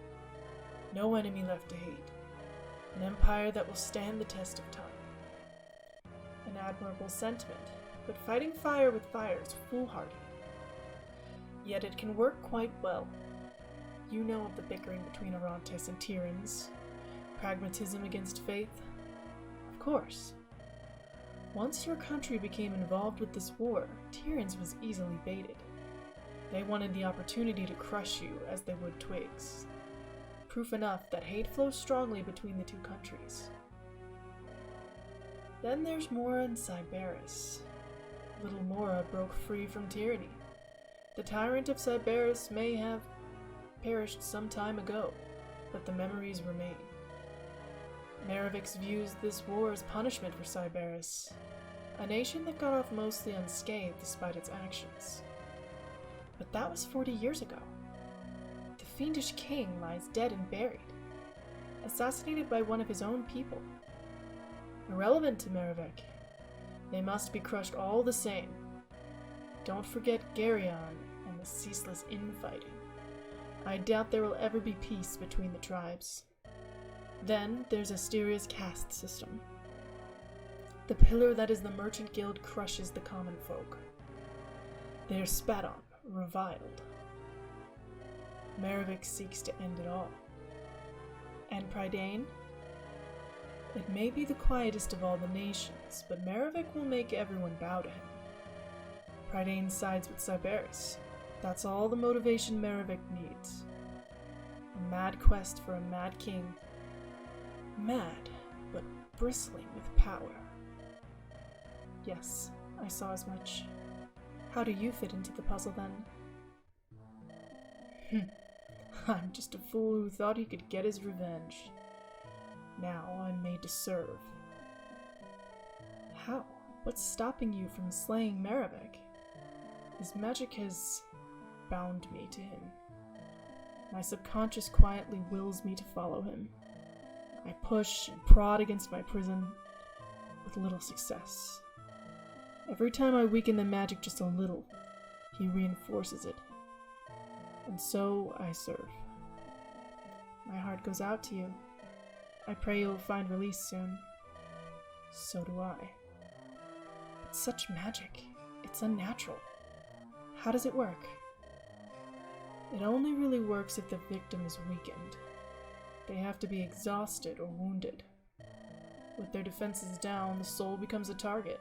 no enemy left to hate, an empire that will stand the test of time. An admirable sentiment, but fighting fire with fire is foolhardy. Yet it can work quite well. You know of the bickering between Orontes and Tyrans, pragmatism against faith? Of course. Once your country became involved with this war, Tyrans was easily baited. They wanted the opportunity to crush you as they would twigs. Proof enough that hate flows strongly between the two countries. Then there's Mora and Sybaris. Little Mora broke free from tyranny. The tyrant of Sybaris may have perished some time ago, but the memories remain. Maravik views this war as punishment for Sybaris, a nation that got off mostly unscathed despite its actions. But that was 40 years ago. The fiendish king lies dead and buried, assassinated by one of his own people. Irrelevant to Maravik. They must be crushed all the same. Don't forget Geryon and the ceaseless infighting. I doubt there will ever be peace between the tribes. Then there's Asteria's caste system. The pillar that is the Merchant Guild crushes the common folk. They are spat on, reviled. Maravik seeks to end it all. And Prydain? It may be the quietest of all the nations, but Maravik will make everyone bow to him. Prydain sides with Sybaris. That's all the motivation Maravik needs. A mad quest for a mad king. Mad, but bristling with power. Yes, I saw as much. How do you fit into the puzzle then? I'm just a fool who thought he could get his revenge. Now I'm made to serve. How? What's stopping you from slaying Maravik? His magic has bound me to him. My subconscious quietly wills me to follow him. I push and prod against my prison, with little success. Every time I weaken the magic just a little, he reinforces it. And so I serve. My heart goes out to you. I pray you'll find release soon. So do I. It's such magic. It's unnatural. How does it work? It only really works if the victim is weakened. They have to be exhausted or wounded. With their defenses down, the soul becomes a target.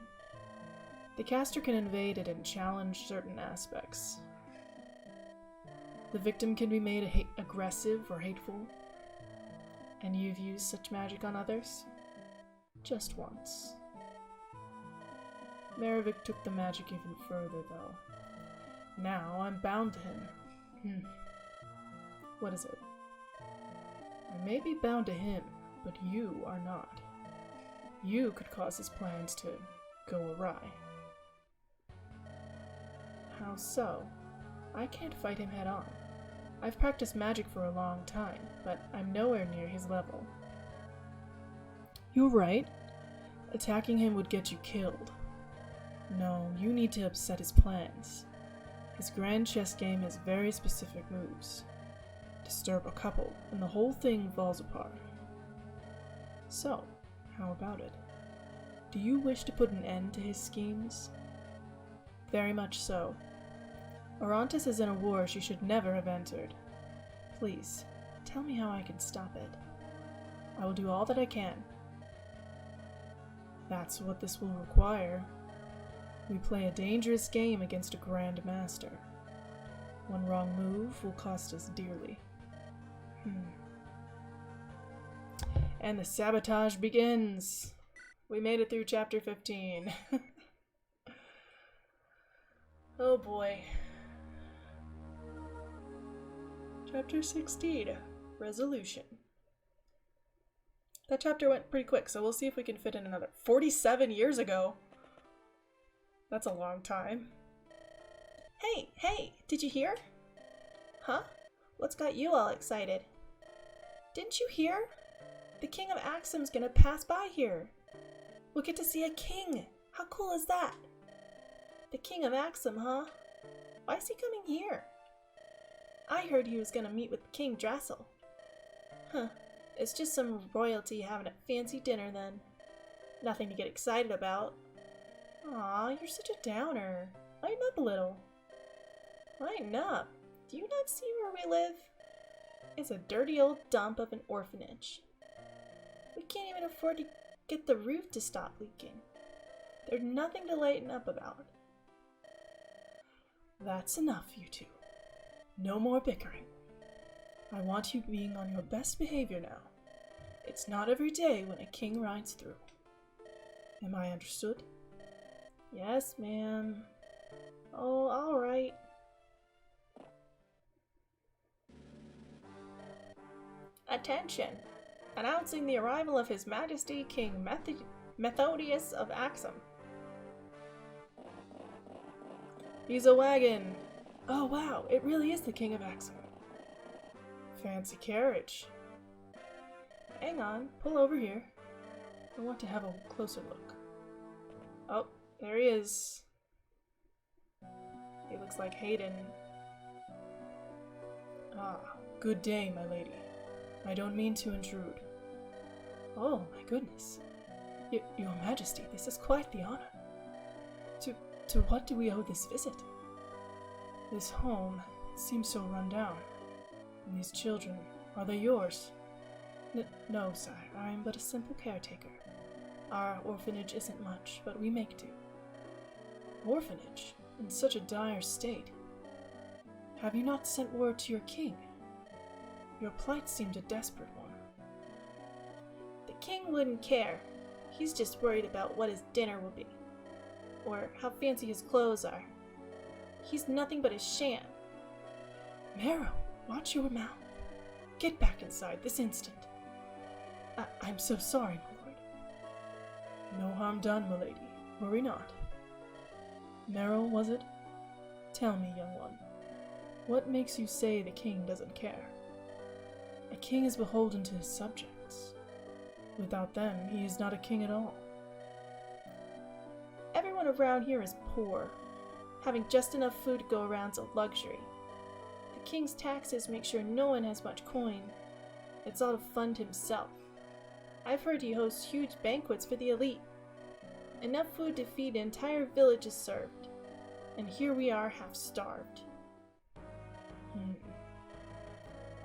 The caster can invade it and challenge certain aspects. The victim can be made aggressive or hateful. And you've used such magic on others? Just once. Maravik took the magic even further, though. Now I'm bound to him. What is it? I may be bound to him, but you are not. You could cause his plans to go awry. How so? I can't fight him head on. I've practiced magic for a long time, but I'm nowhere near his level. You're right. Attacking him would get you killed. No, you need to upset his plans. His grand chess game has very specific moves. Disturb a couple, and the whole thing falls apart. So, how about it? Do you wish to put an end to his schemes? Very much so. Orontes is in a war she should never have entered. Please, tell me how I can stop it. I will do all that I can. That's what this will require. We play a dangerous game against a Grand Master. One wrong move will cost us dearly. And the sabotage begins. We made it through chapter 15. Oh boy. Chapter 16, Resolution. That chapter went pretty quick, so we'll see if we can fit in another 47 years ago. That's a long time. Hey, did you hear? Huh? What's got you all excited? Didn't you hear? The King of Axum's gonna pass by here. We'll get to see a king. How cool is that? The King of Axum, huh? Why is he coming here? I heard he was gonna meet with King Drassel. Huh. It's just some royalty having a fancy dinner then. Nothing to get excited about. Aw, you're such a downer. Lighten up a little. Lighten up? Do you not see where we live? It's a dirty old dump of an orphanage. We can't even afford to get the roof to stop leaking. There's nothing to lighten up about. That's enough, you two. No more bickering. I want you being on your best behavior now. It's not every day when a king rides through. Am I understood? Yes, ma'am. Oh, all right. Attention! Announcing the arrival of His Majesty King Methodius of Axum. He's a wagon! Oh wow, it really is the King of Axum. Fancy carriage. Hang on, pull over here. I want to have a closer look. Oh, there he is. He looks like Hayden. Ah, good day, my lady. I don't mean to intrude. Oh, my goodness. Your Majesty, this is quite the honor. To what do we owe this visit? This home seems so run down. And these children, are they yours? No, sire, I am but a simple caretaker. Our orphanage isn't much, but we make do. Orphanage? In such a dire state? Have you not sent word to your king? Your plight seemed a desperate one. The king wouldn't care. He's just worried about what his dinner will be. Or how fancy his clothes are. He's nothing but a sham. Marrow, watch your mouth. Get back inside this instant. I'm so sorry, my lord. No harm done, my lady. Worry not. Marrow, was it? Tell me, young one. What makes you say the king doesn't care? A king is beholden to his subjects. Without them, he is not a king at all. Everyone around here is poor. Having just enough food to go around's a luxury. The king's taxes make sure no one has much coin. It's all to fund himself. I've heard he hosts huge banquets for the elite. Enough food to feed an entire village is served. And here we are half-starved.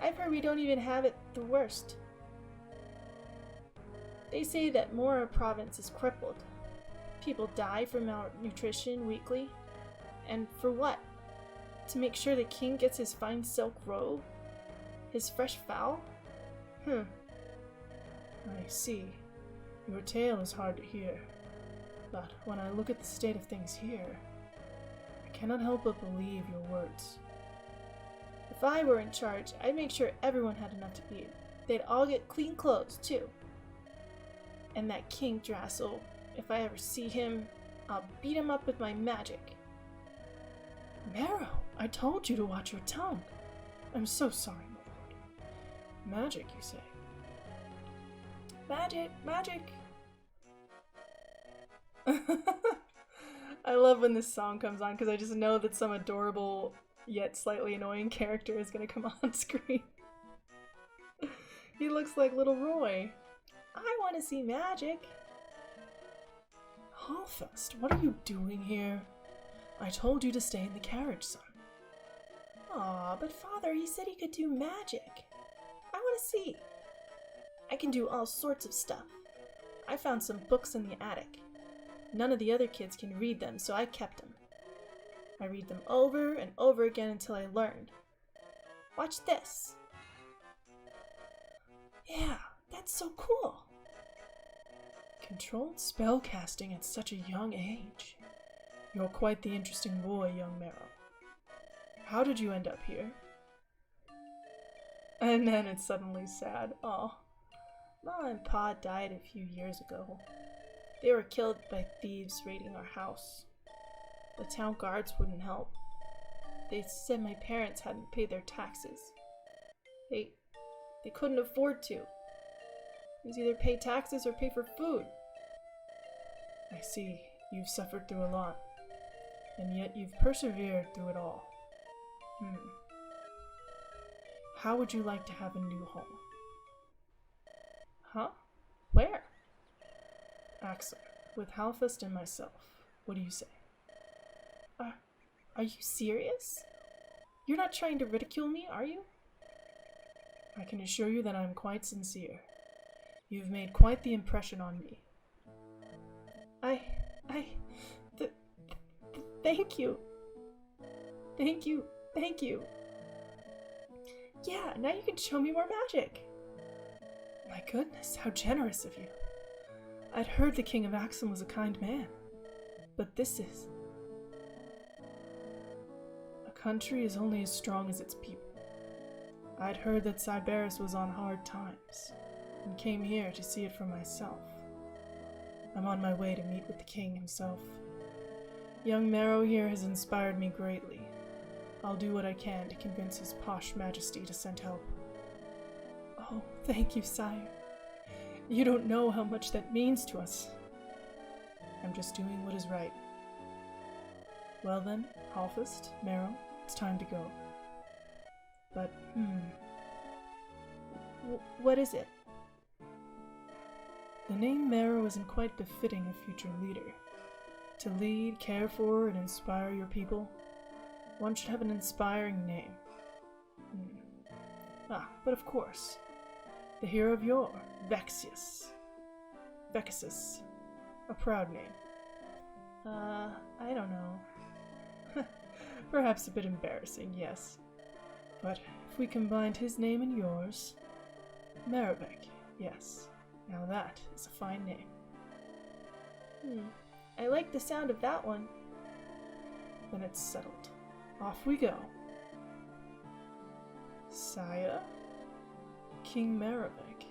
I've heard we don't even have it the worst. They say that Mora province is crippled. People die from malnutrition weekly. And for what? To make sure the king gets his fine silk robe? His fresh fowl? I see. Your tale is hard to hear. But when I look at the state of things here, I cannot help but believe your words. If I were in charge, I'd make sure everyone had enough to eat. They'd all get clean clothes, too. And that King Drassel, if I ever see him, I'll beat him up with my magic. Marrow, I told you to watch your tongue. I'm so sorry, my lord. Magic, you say? Magic. I love when this song comes on because I just know that some adorable yet slightly annoying character is going to come on screen. He looks like little Roy. I want to see magic. Hallfest, what are you doing here? I told you to stay in the carriage, son. Aw, but father, he said he could do magic. I want to see. I can do all sorts of stuff. I found some books in the attic. None of the other kids can read them, so I kept them. I read them over and over again until I learned. Watch this. Yeah, That's so cool. Controlled spell casting at such a young age. You're quite the interesting boy, young Marrow. How did you end up here? And then it's suddenly sad. Oh, Mom and Pa died a few years ago. They were killed by thieves raiding our house. The town guards wouldn't help. They said my parents hadn't paid their taxes. They couldn't afford to. It was either pay taxes or pay for food. I see. You've suffered through a lot. And yet you've persevered through it all. How would you like to have a new home? Huh? Where? Axel, with Halfest and myself. What do you say? Are you serious? You're not trying to ridicule me, are you? I can assure you that I'm quite sincere. You've made quite the impression on me. Thank you. Thank you. Yeah, now you can show me more magic. My goodness, how generous of you. I'd heard the King of Axum was a kind man, but this is... A country is only as strong as its people. I'd heard that Sybaris was on hard times, and came here to see it for myself. I'm on my way to meet with the king himself. Young Marrow here has inspired me greatly. I'll do what I can to convince his posh majesty to send help. Oh, thank you, sire. You don't know how much that means to us. I'm just doing what is right. Well then, Halfest, Marrow, it's time to go. But, what is it? The name Marrow isn't quite befitting a future leader. To lead, care for, and inspire your people, one should have an inspiring name. But of course, the hero of yore, Vexius. Vexus. A proud name. I don't know. Perhaps a bit embarrassing, yes. But if we combined his name and yours... Marowek, yes. Now that is a fine name. I like the sound of that one. Then it's settled. Off we go. Saya? King Marowek.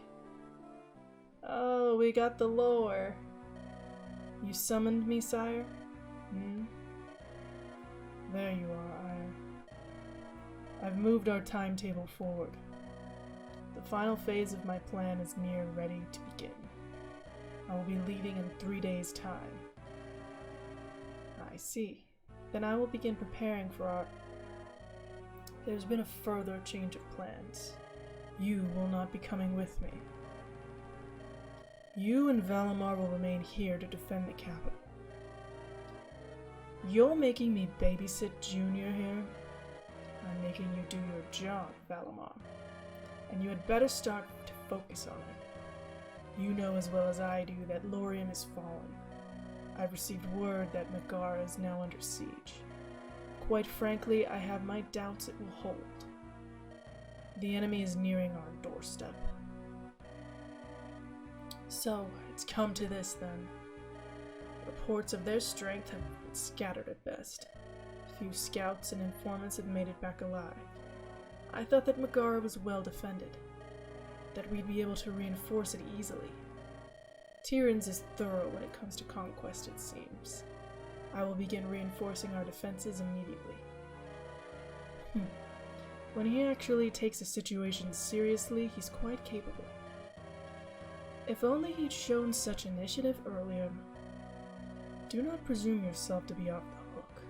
Oh, we got the lore. You summoned me, sire? There you are, I've moved our timetable forward. The final phase of my plan is near ready to begin. I will be leaving in 3 days' time. I see. Then I will begin preparing for our... There's been a further change of plans. You will not be coming with me. You and Valimar will remain here to defend the capital. You're making me babysit Junior here? I'm making you do your job, Valimar. And you had better start to focus on it. You know as well as I do that Lorium is fallen. I've received word that Megara is now under siege. Quite frankly, I have my doubts it will hold. The enemy is nearing our doorstep. So, it's come to this then. Reports of their strength have been scattered at best. Few scouts and informants have made it back alive. I thought that Megara was well defended, that we'd be able to reinforce it easily. Tyrion's is thorough when it comes to conquest, it seems. I will begin reinforcing our defenses immediately. When he actually takes a situation seriously, he's quite capable. If only he'd shown such initiative earlier. Do not presume yourself to be off the hook.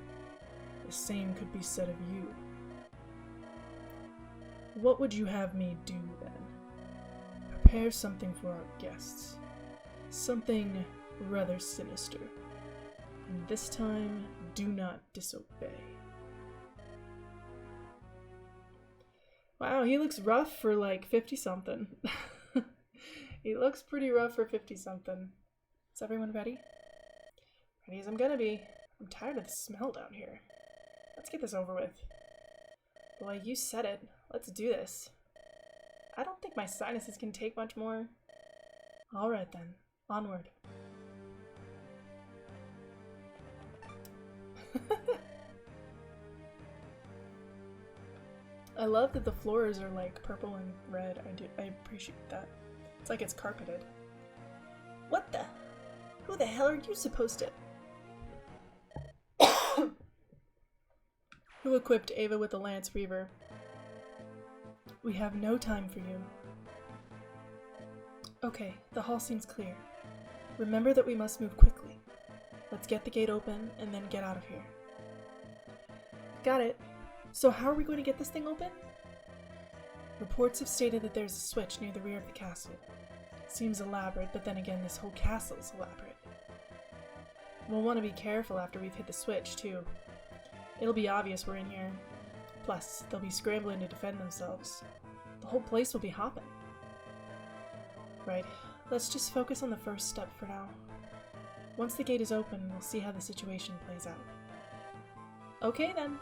The same could be said of you. What would you have me do then? Prepare something for our guests. Something rather sinister. And this time, do not disobey. Wow, he looks rough for like 50-something. He looks pretty rough for 50-something. Is everyone ready? Ready as I'm gonna be. I'm tired of the smell down here. Let's get this over with. Boy, you said it. Let's do this. I don't think my sinuses can take much more. Alright then, onward. I love that the floors are like purple and red. I appreciate that. It's like it's carpeted. What the? Who the hell are you supposed to? Who equipped Ava with the Lance Reaver? We have no time for you. Okay, the hall seems clear. Remember that we must move quickly. Let's get the gate open and then get out of here. Got it. So how are we going to get this thing open? Reports have stated that there's a switch near the rear of the castle. Seems elaborate, but then again, this whole castle's elaborate. We'll want to be careful after we've hit the switch, too. It'll be obvious we're in here. Plus, they'll be scrambling to defend themselves. The whole place will be hopping. Right, let's just focus on the first step for now. Once the gate is open, we'll see how the situation plays out. Okay then.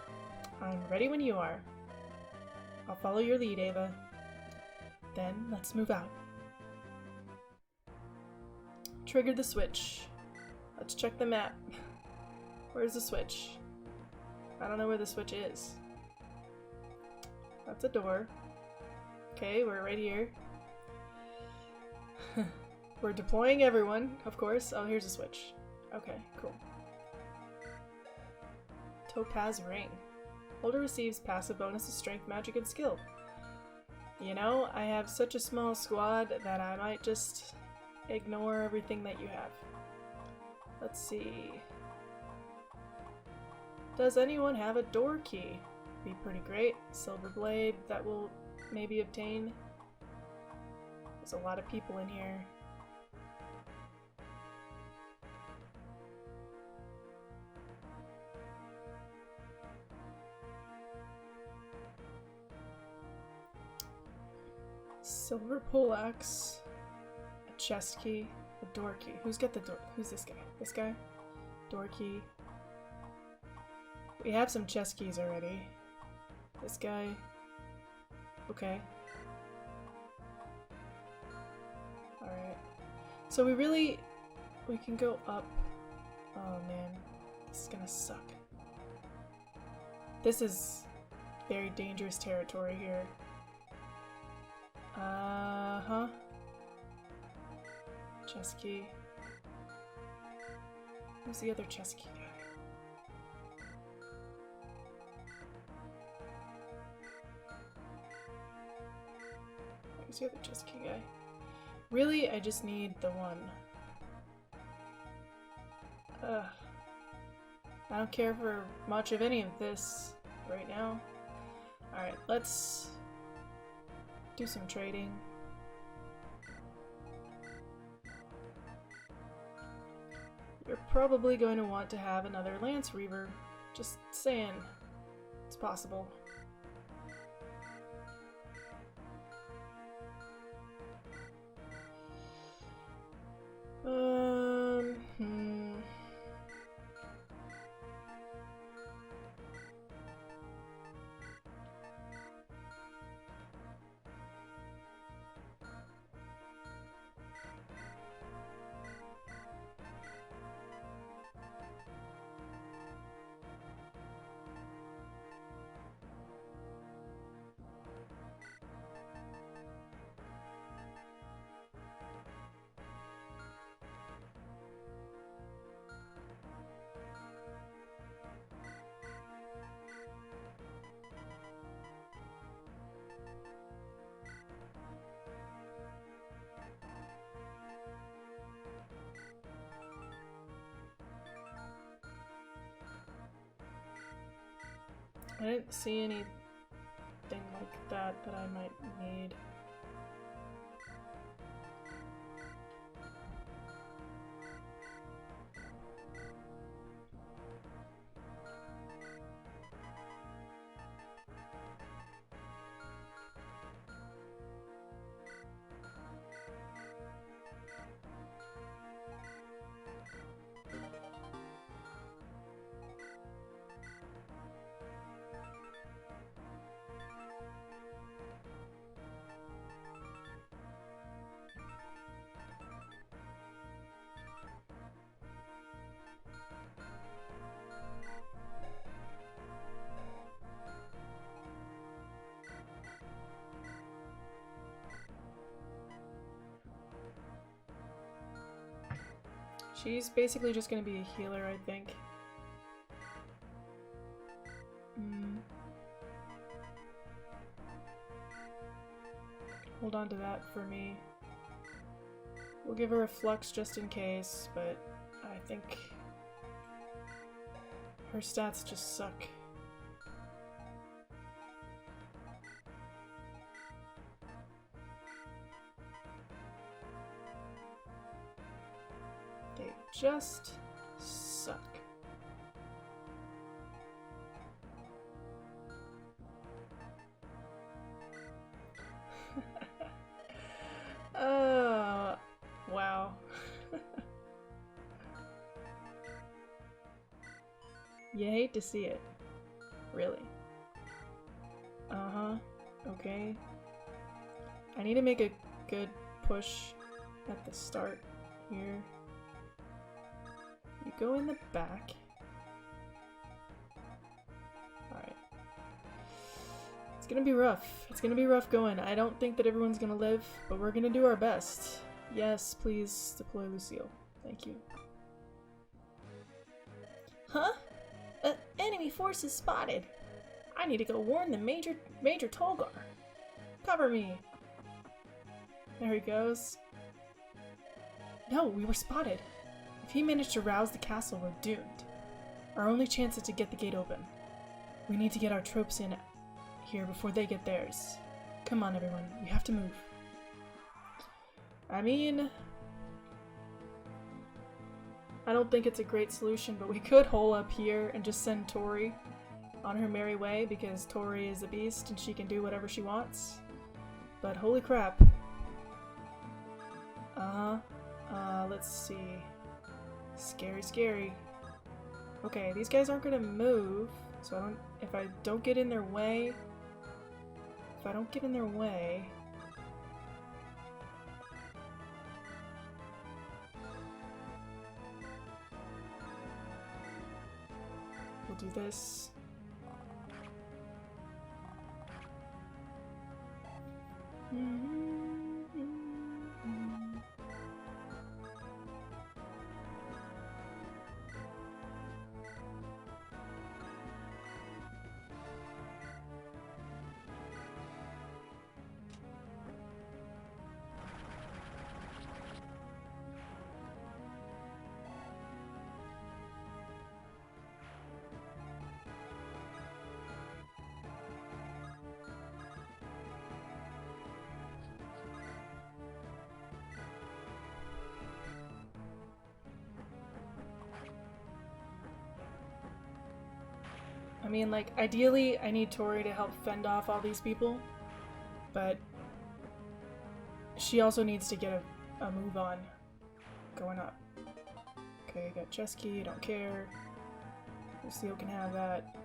I'm ready when you are. I'll follow your lead, Ava. Then, let's move out. Triggered the switch. Let's check the map. Where's the switch? I don't know where the switch is. That's a door. Okay, we're right here. We're deploying everyone, of course. Oh, here's a switch. Okay, cool. Topaz Ring. Holder receives passive bonus of strength, magic, and skill. You know, I have such a small squad that I might just ignore everything that you have. Let's see. Does anyone have a door key? Be pretty great. Silver blade that will maybe obtain. There's a lot of people in here. Silver poleaxe, a chest key, a door key. Who's got the door? Who's this guy? This guy? Door key. We have some chest keys already. This guy. Okay. Alright. So we can go up. Oh man. This is gonna suck. This is very dangerous territory here. Uh-huh. Chest key. Who's the other chest key guy? Where's the other chest key guy? Really? I just need the one. Ugh. I don't care for much of any of this right now. Alright, let's do some trading. You're probably going to want to have another Lance Reaver. Just saying. It's possible. I didn't see anything like that I might need. She's basically just gonna be a healer, I think. Hold on to that for me. We'll give her a flux just in case, but I think her stats just suck. They just suck. Wow. You hate to see it. Really. Uh-huh. Okay. I need to make a good push at the start here. You go in the back. Alright. It's gonna be rough. It's gonna be rough going. I don't think that everyone's gonna live, but we're gonna do our best. Yes, please deploy Lucille. Thank you. Huh? Enemy forces spotted. I need to go warn the Major Tolgar. Cover me. There he goes. No, we were spotted. If he managed to rouse the castle, we're doomed. Our only chance is to get the gate open. We need to get our tropes in here before they get theirs. Come on, everyone. We have to move. I mean, I don't think it's a great solution, but we could hole up here and just send Tori on her merry way because Tori is a beast and she can do whatever she wants. But holy crap. Let's see. Scary, scary. Okay, these guys aren't gonna move, so if I don't get in their way, we'll do this. I mean, like, ideally, I need Tori to help fend off all these people, but she also needs to get a move on going up. Okay, got chest key, don't care. Lucille can have that.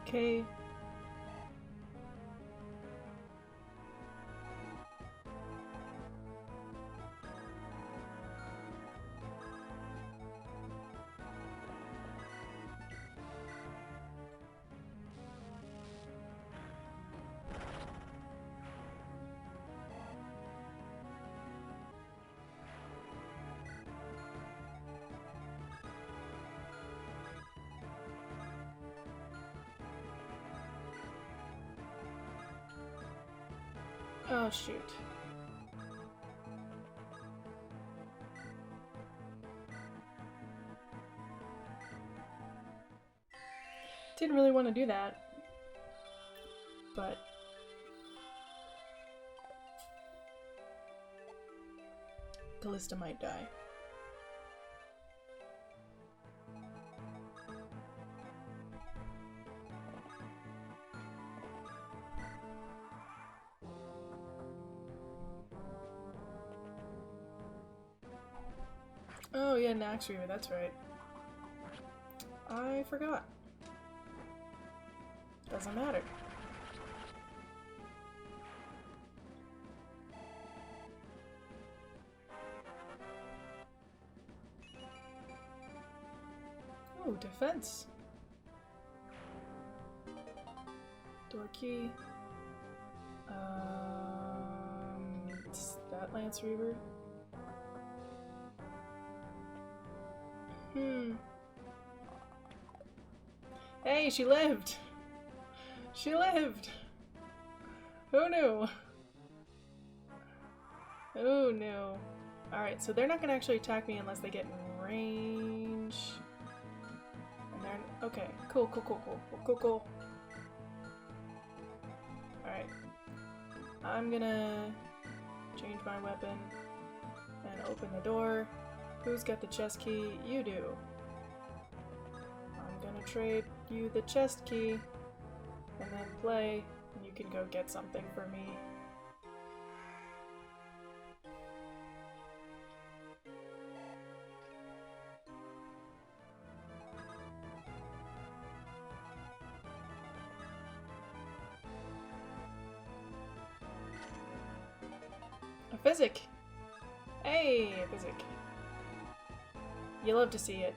Okay. Oh, shoot. Didn't really want to do that, but Callista might die. Oh yeah, Nax Reaver, that's right. I forgot. Doesn't matter. Oh, defense. Door key. It's that Lance Reaver. Hey, she lived! She lived! Who knew? Who knew? Alright, so they're not gonna actually attack me unless they get in range. And they're... okay, cool. Alright. I'm gonna change my weapon and open the door. Who's got the chest key? You do. I'm gonna trade you the chest key and then play, and you can go get something for me. A physic! Hey, a physic. You love to see it.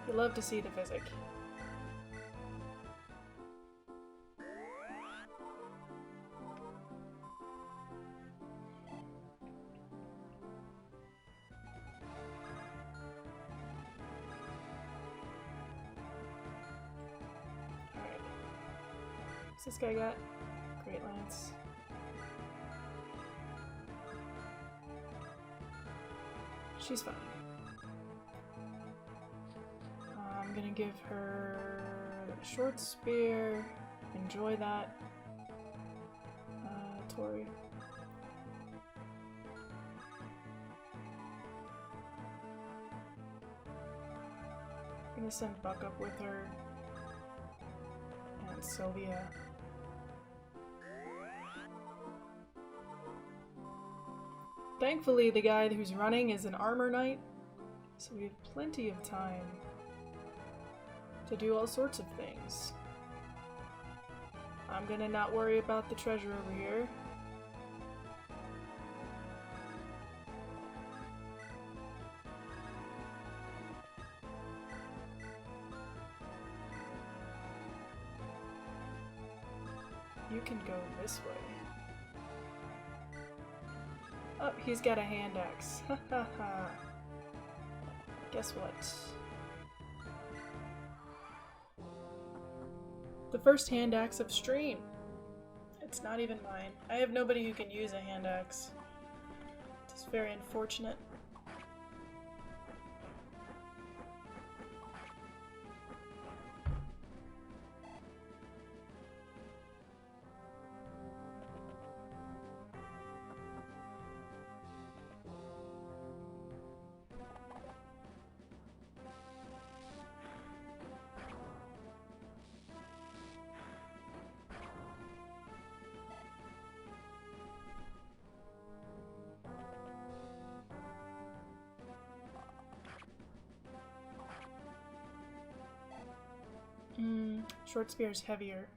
You love to see the physic. Alright. What's this guy got? Great Lance. She's fine. I'm gonna give her a short spear. Enjoy that. Tori. I'm gonna send Buck up with her. And Sylvia. Thankfully, the guy who's running is an armor knight, so we have plenty of time to do all sorts of things. I'm gonna not worry about the treasure over here. You can go this way. Oh, he's got a hand axe. Ha ha ha. Guess what? The first hand axe of stream. It's not even mine. I have nobody who can use a hand axe. It's very unfortunate. Short spear is heavier.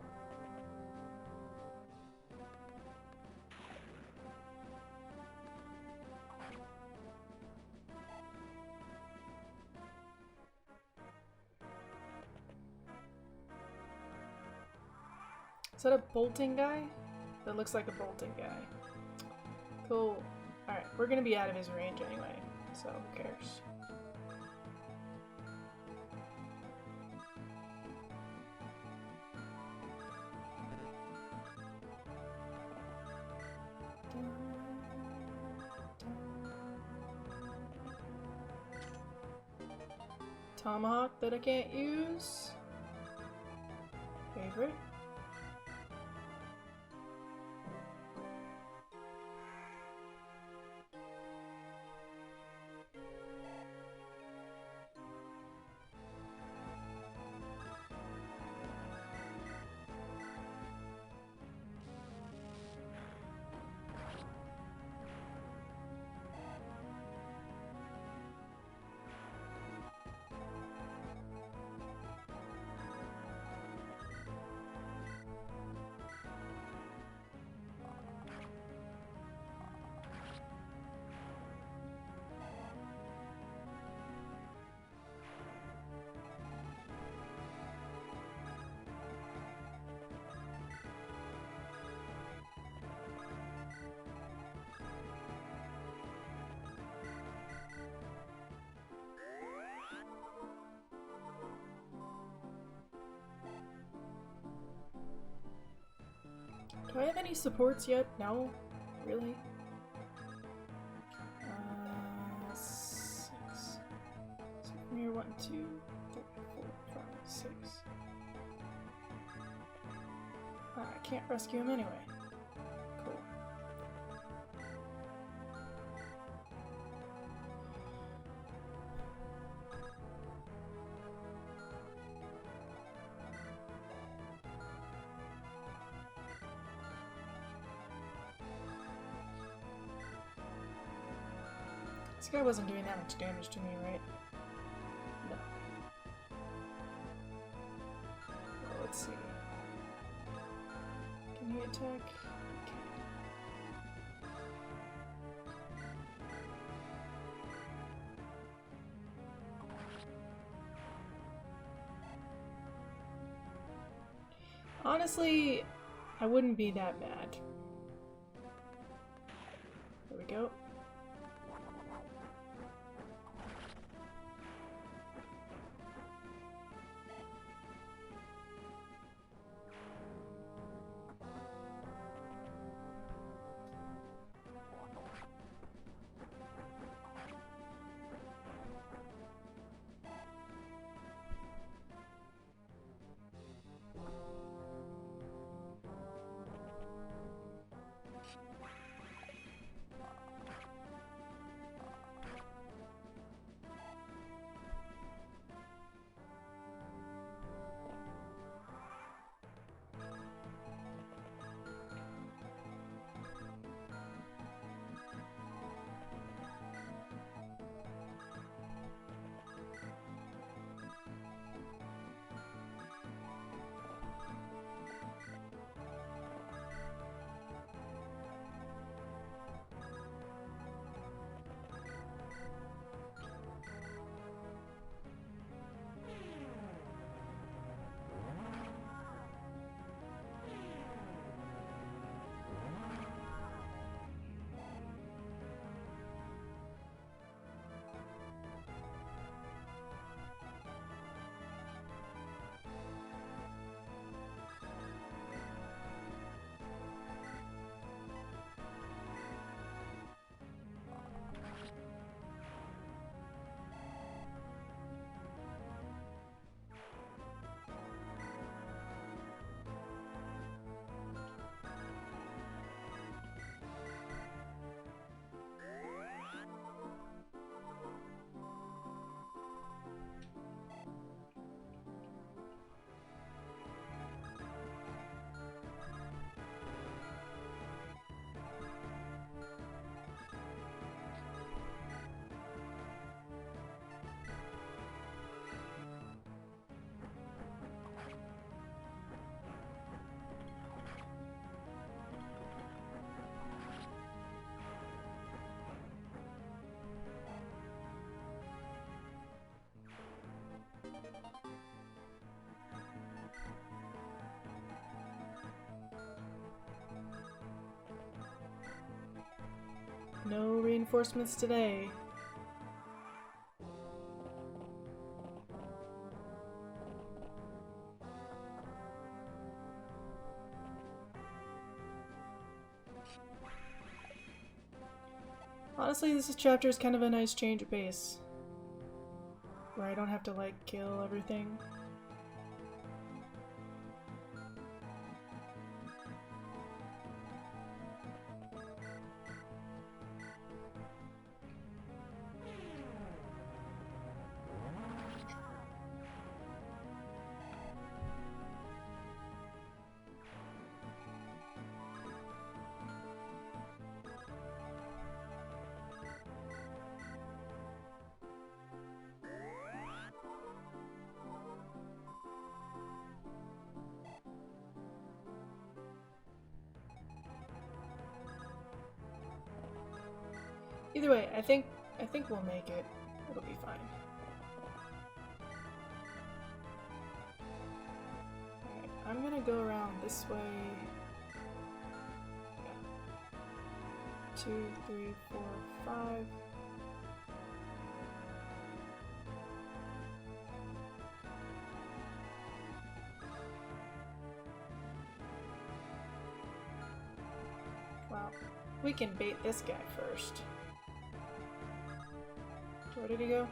Is that a bolting guy? That looks like a bolting guy. Cool. Alright, we're gonna be out of his range anyway, so who cares? Tomahawk that I can't use. Favorite. Do I have any supports yet? No? Really? 6. So from here, 1, 2, 3, 4, 5, 6. I can't rescue him anyway. Cool. This guy wasn't doing that much damage to me, right? No. Well, let's see. Can he attack? Okay. Honestly, I wouldn't be that mad. There we go. No reinforcements today. Honestly, this chapter is kind of a nice change of pace. Where I don't have to, like, kill everything. Either way, I think we'll make it. It'll be fine. Alright, I'm gonna go around this way. 2, 3, 4, 5. Well, we can bait this guy first. Where did he go?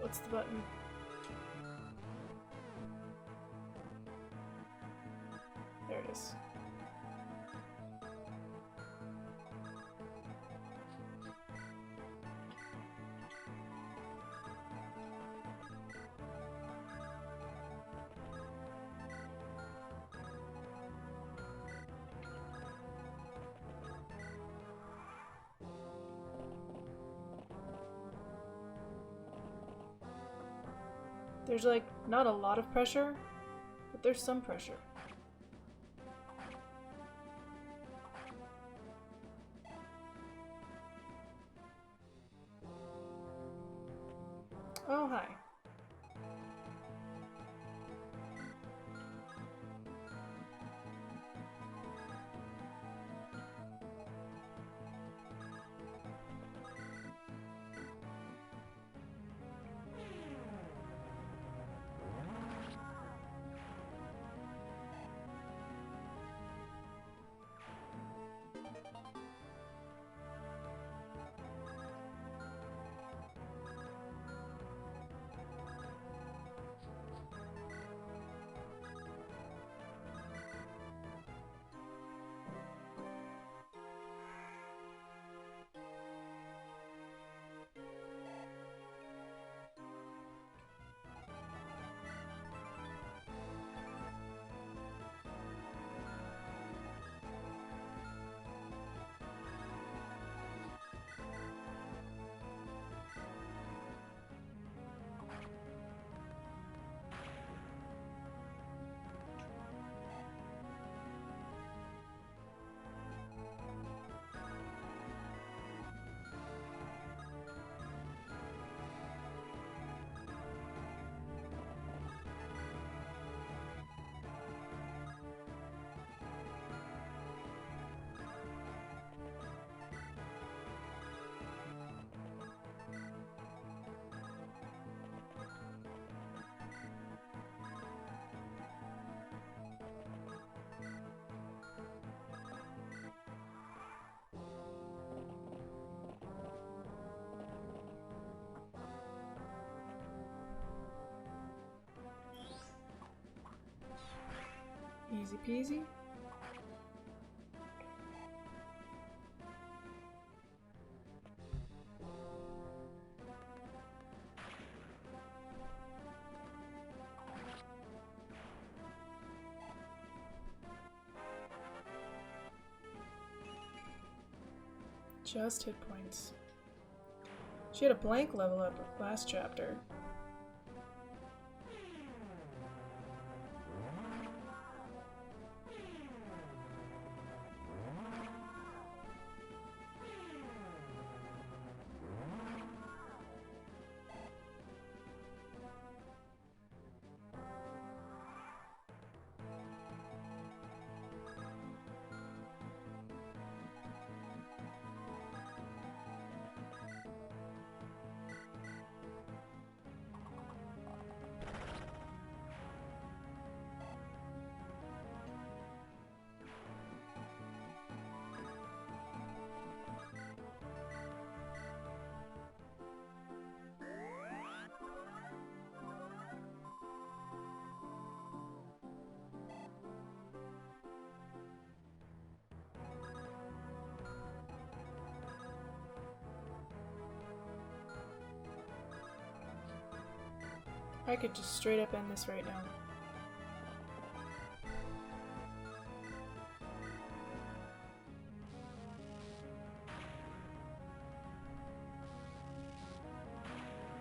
What's the button? There it is. There's like not a lot of pressure, but there's some pressure. Oh, hi. Easy peasy. Just hit points. She had a blank level up last chapter. I could just straight up end this right now.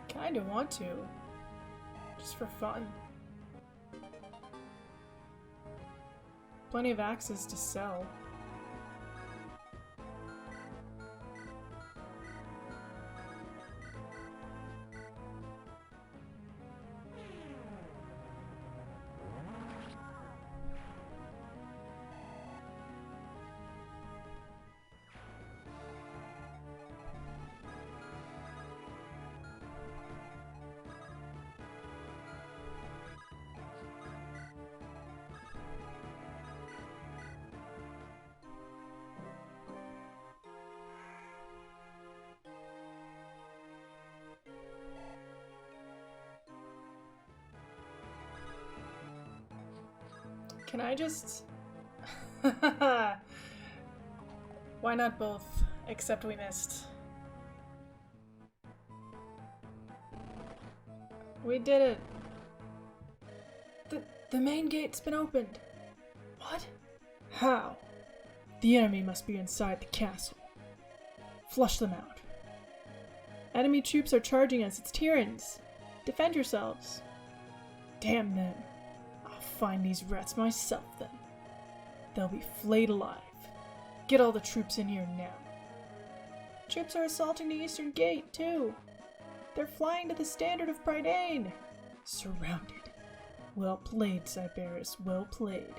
Kinda want to. Just for fun. Plenty of axes to sell. Can I just... Why not both? Except we missed. We did it. The main gate's been opened. What? How? The enemy must be inside the castle. Flush them out. Enemy troops are charging us. It's Tyrants. Defend yourselves. Damn them. I'll find these rats myself then. They'll be flayed alive. Get all the troops in here now. Troops are assaulting the eastern gate, too. They're flying to the standard of Prydain. Surrounded. Well played, Cyberus, well played.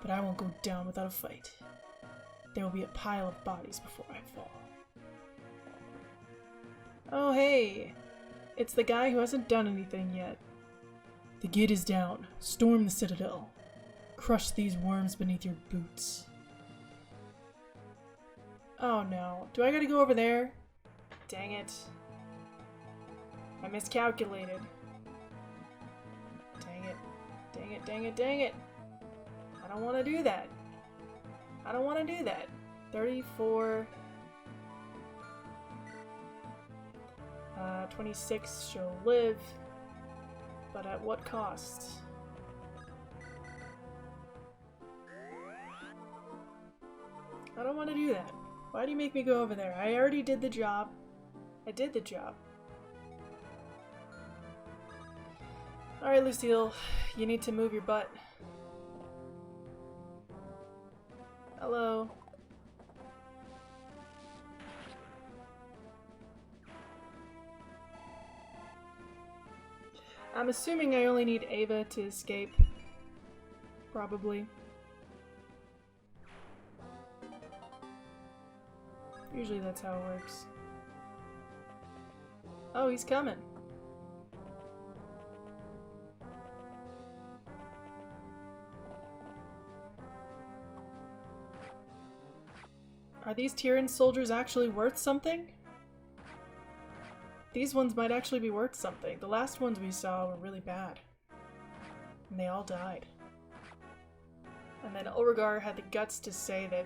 But I won't go down without a fight. There will be a pile of bodies before I fall. Oh hey! It's the guy who hasn't done anything yet. The gate is down. Storm the citadel. Crush these worms beneath your boots. Oh no. Do I gotta go over there? Dang it. I miscalculated. Dang it. Dang it, dang it, dang it. I don't want to do that. I don't want to do that. 34... 26 shall live. But at what cost? I don't want to do that. Why do you make me go over there? I already did the job. I did the job. Alright, Lucille. You need to move your butt. Hello. I'm assuming I only need Ava to escape. Probably. Usually that's how it works. Oh, he's coming. Are these Tyrian soldiers actually worth something? These ones might actually be worth something. The last ones we saw were really bad. And they all died. And then Ulrigar had the guts to say that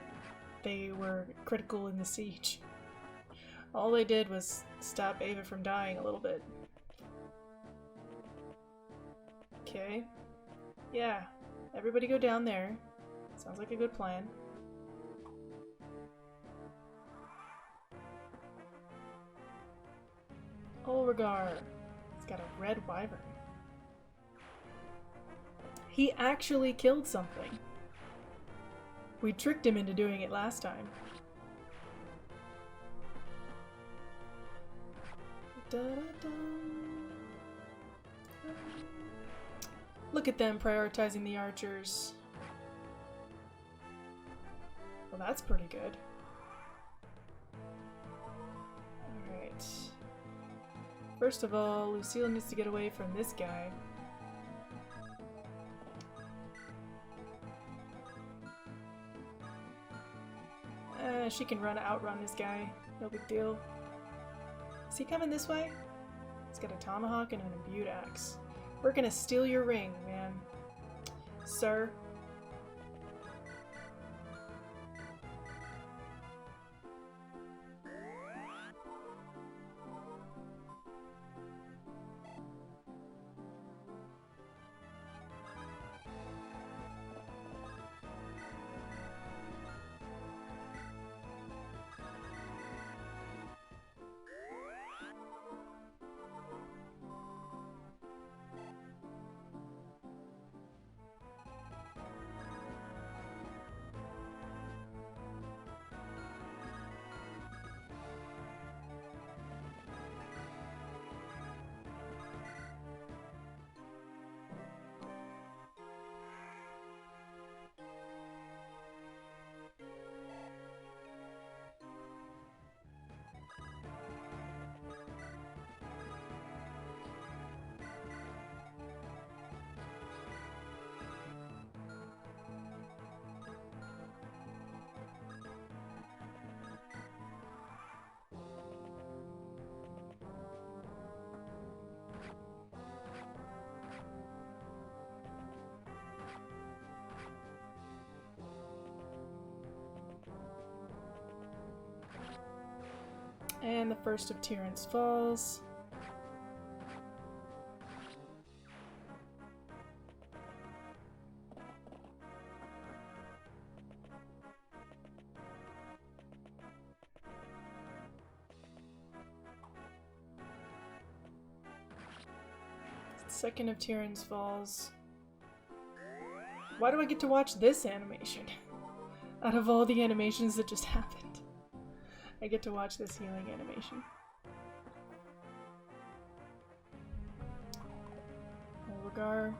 they were critical in the siege. All they did was stop Ava from dying a little bit. Okay. Yeah. Everybody go down there. Sounds like a good plan. Ulrigar. He's got a red wyvern. He actually killed something. We tricked him into doing it last time. Look at them prioritizing the archers. Well, that's pretty good. Alright. First of all, Lucille needs to get away from this guy. She can outrun this guy. No big deal. Is he coming this way? He's got a tomahawk and an imbued axe. We're gonna steal your ring, man. Sir. And the first of Tyrant's Falls. Second of Tyrant's Falls. Why do I get to watch this animation? Out of all the animations that just happened, I get to watch this healing animation. Olgar.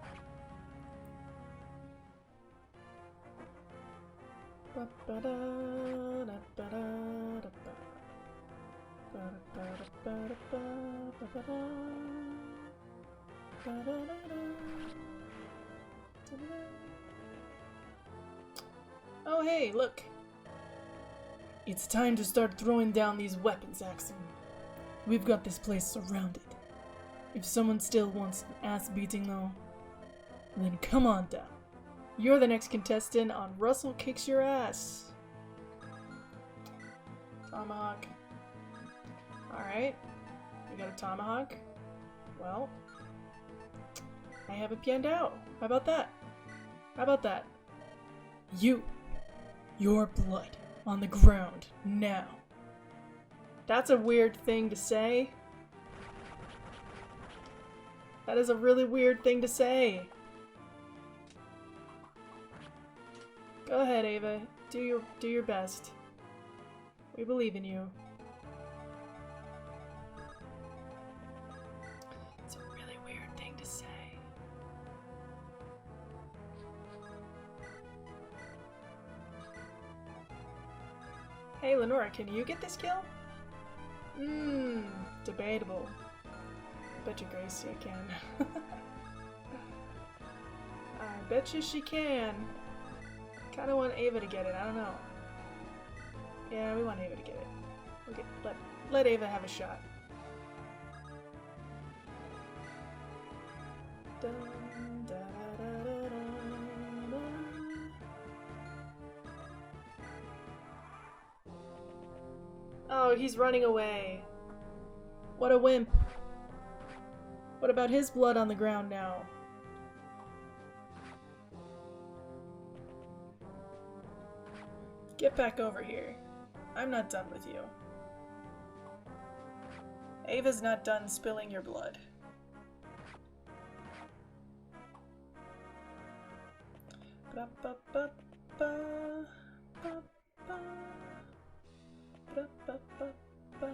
Oh hey, look! It's time to start throwing down these weapons, Axum. We've got this place surrounded. If someone still wants an ass beating though, then come on down. You're the next contestant on Russell Kicks Your Ass. Tomahawk. Alright, you got a tomahawk? Well, I have it pinned out. How about that? How about that? Your blood on the ground now. That's a weird thing to say. That is a really weird thing to say. Go ahead, Ava. Do your best. We believe in you. It's a really weird thing to say. Hey, Lenora, can you get this kill? Debatable. I bet you Gracia can. I bet you she can. Kinda want Ava to get it, I don't know. Yeah, we want Ava to get it. Okay, let Ava have a shot. Dun, da, da, da, da, da, da. Oh, he's running away. What a wimp. What about his blood on the ground now? Get back over here. I'm not done with you. Ava's not done spilling your blood. Ba, ba, ba, ba, ba, ba. Ba, ba, ba, ba.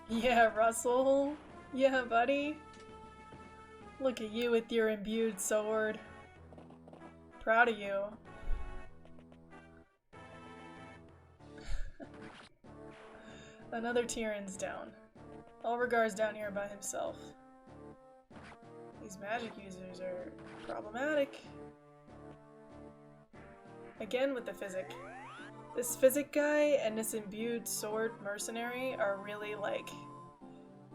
Yeah, Russell. Yeah, buddy. Look at you with your imbued sword. Proud of you. Another Tyrann's down. Ulrigar's down here by himself. These magic users are problematic. Again with the physic. This physic guy and this imbued sword mercenary are really like...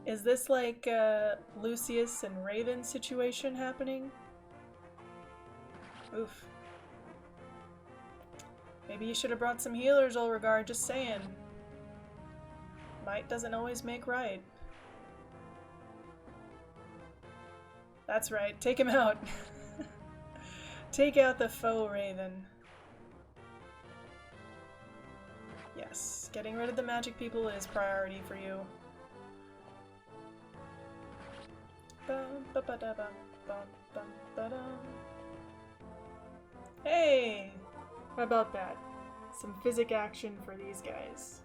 Is this like a Lucius and Raven situation happening? Oof. Maybe you should have brought some healers, Ulrigar, just saying. Might doesn't always make right. That's right, take him out. Take out the faux Raven. Yes, getting rid of the magic people is priority for you. Hey! How about that? Some physic action for these guys.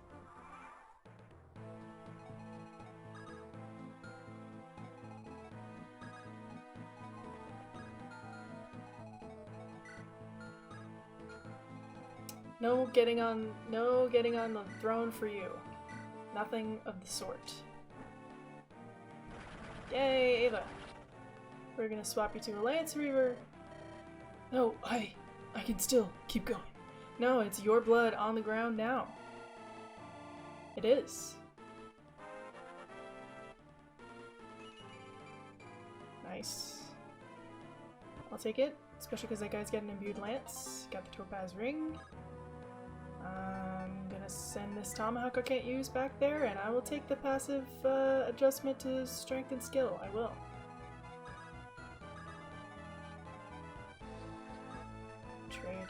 No getting on the throne for you. Nothing of the sort. Yay, Ava. We're gonna swap you to a Lance Reaver. No, I can still keep going. No, it's your blood on the ground now. It is. Nice. I'll take it. Especially because that guy's got an imbued lance. Got the topaz ring. I'm gonna send this tomahawk I can't use back there, and I will take the passive adjustment to strength and skill. I will. Trade.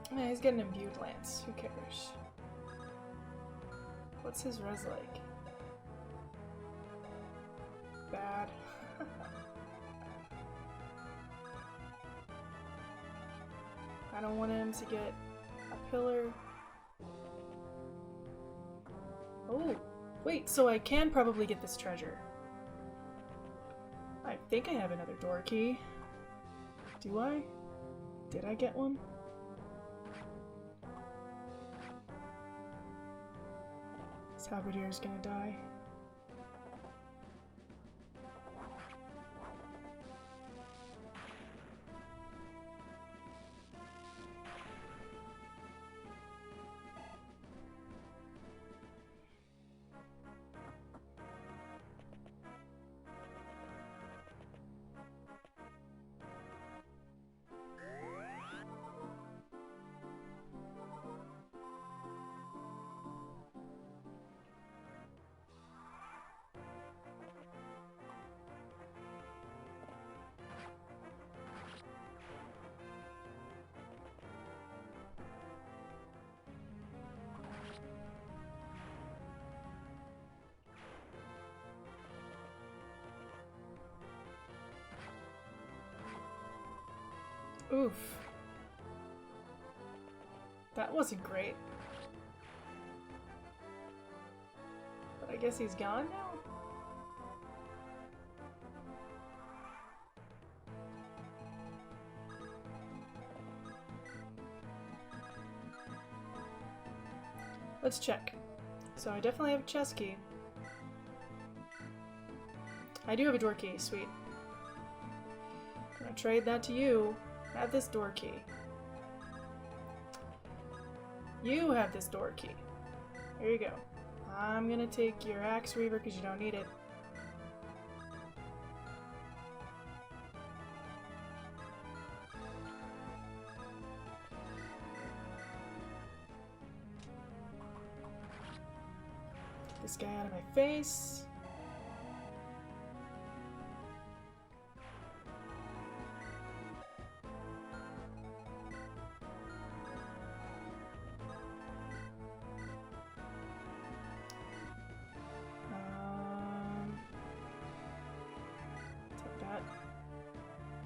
Yeah, he's got an imbued lance. Who cares? What's his res like? Bad. I don't want him to get a pillar. Oh, wait, so I can probably get this treasure. I think I have another door key. Do I? Did I get one? Sabadier's gonna die. Oof. That wasn't great. But I guess he's gone now? Let's check. So I definitely have a chest key. I do have a door key, sweet. Gonna trade that to you. Have this door key. You have this door key. Here you go. I'm gonna take your Axe Reaver because you don't need it. Get this guy out of my face.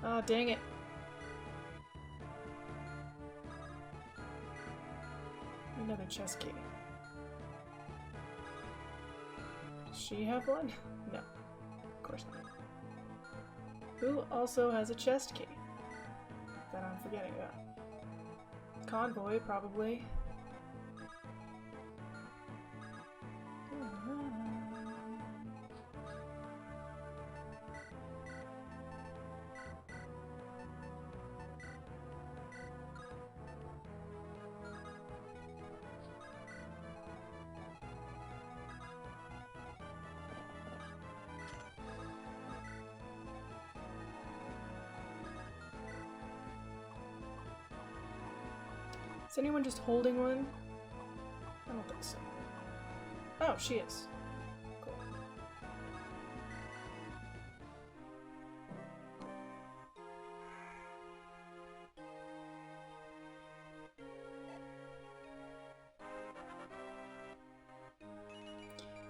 Oh, dang it. Another chest key. Does she have one? No. Of course not. Who also has a chest key? That I'm forgetting about. Convoy, probably. Is anyone just holding one? I don't think so. Oh, she is. Cool.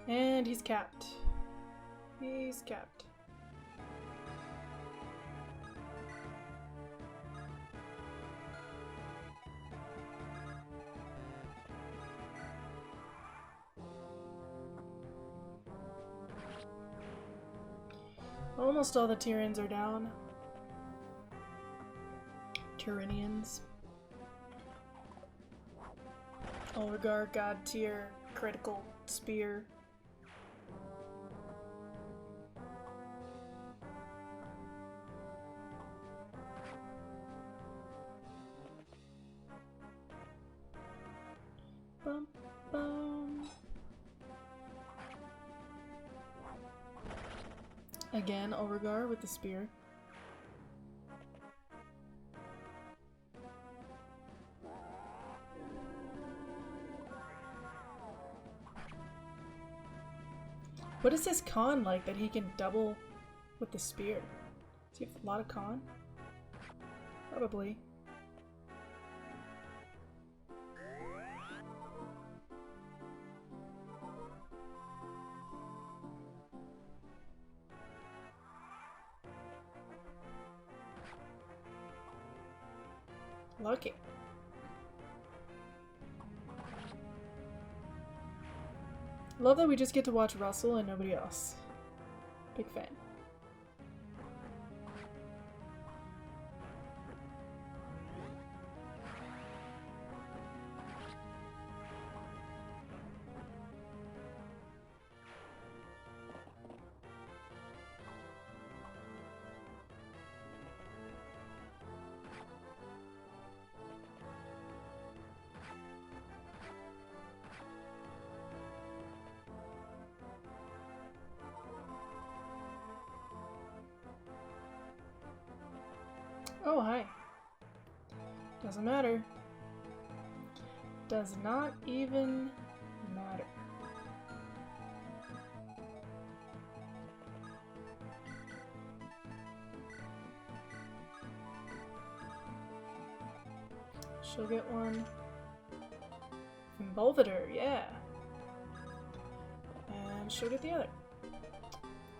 And he's capped. He's capped. Almost all the Tyranians are down. Tyranians. Olgar, God tier, critical spear. Bum, bum. Again, Olgar with the spear. What is this con like that he can double with the spear? Does he have a lot of con? Probably. Lucky. Love that we just get to watch Russell and nobody else. Big fan. Oh, hi. Doesn't matter. Does not even matter. She'll get one from Bolvader, yeah. And she'll get the other.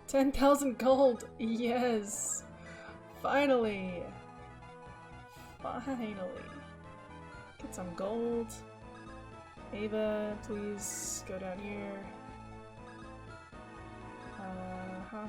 10,000 gold, yes. Finally. Finally. Get some gold. Ava, please go down here. Uh-huh.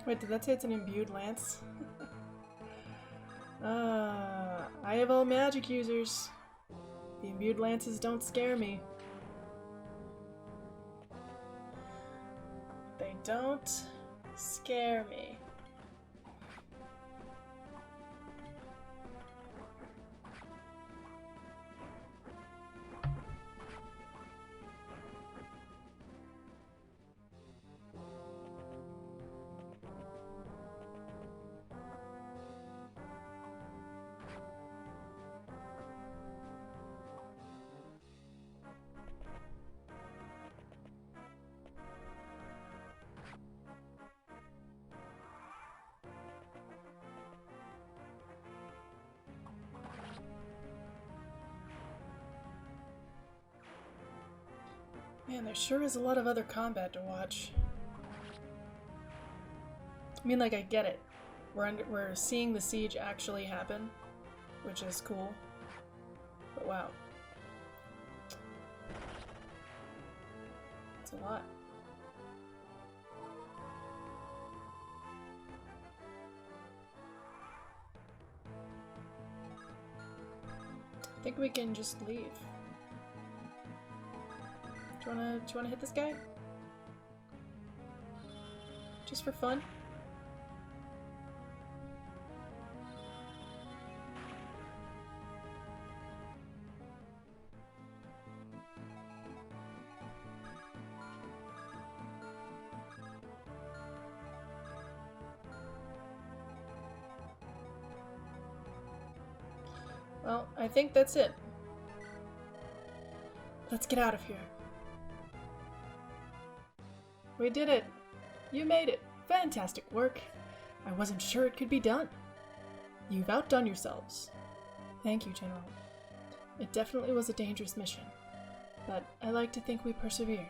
Wait, did that say it's an imbued lance? I have all magic users. The imbued lances don't scare me. They don't scare me. Man, there sure is a lot of other combat to watch. I mean, like, I get it. We're seeing the siege actually happen, which is cool. But wow. It's a lot. I think we can just leave. Do you wanna hit this guy? Just for fun? Well, I think that's it. Let's get out of here. We did it! You made it! Fantastic work! I wasn't sure it could be done. You've outdone yourselves. Thank you, General. It definitely was a dangerous mission, but I like to think we persevered.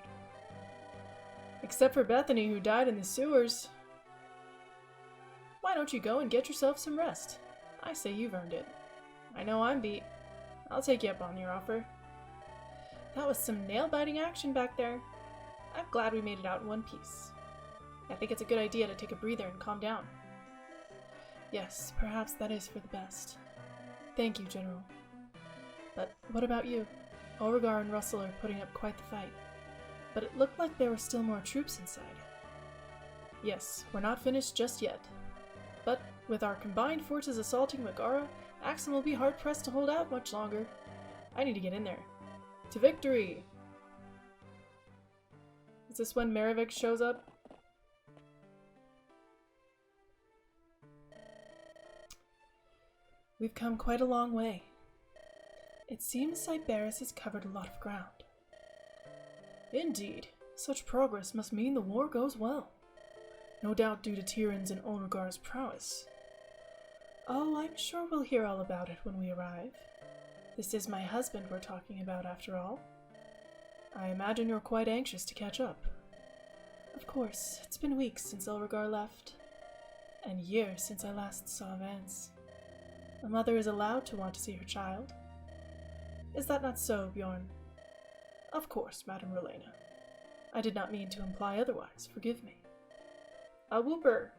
Except for Bethany, who died in the sewers. Why don't you go and get yourself some rest? I say you've earned it. I know I'm beat. I'll take you up on your offer. That was some nail-biting action back there. I'm glad we made it out in one piece. I think it's a good idea to take a breather and calm down. Yes, perhaps that is for the best. Thank you, General. But what about you? Beauregard and Russell are putting up quite the fight. But it looked like there were still more troops inside. Yes, we're not finished just yet. But with our combined forces assaulting Megara, Axum will be hard-pressed to hold out much longer. I need to get in there. To victory! Is this when Maravik shows up? We've come quite a long way. It seems Sybaris has covered a lot of ground. Indeed, such progress must mean the war goes well. No doubt due to Tyrion's and Onregar's prowess. Oh, I'm sure we'll hear all about it when we arrive. This is my husband we're talking about, after all. I imagine you're quite anxious to catch up. Of course, it's been weeks since Elregar left, and years since I last saw Vance. A mother is allowed to want to see her child. Is that not so, Bjorn? Of course, Madame Rowena. I did not mean to imply otherwise, forgive me. A whooper!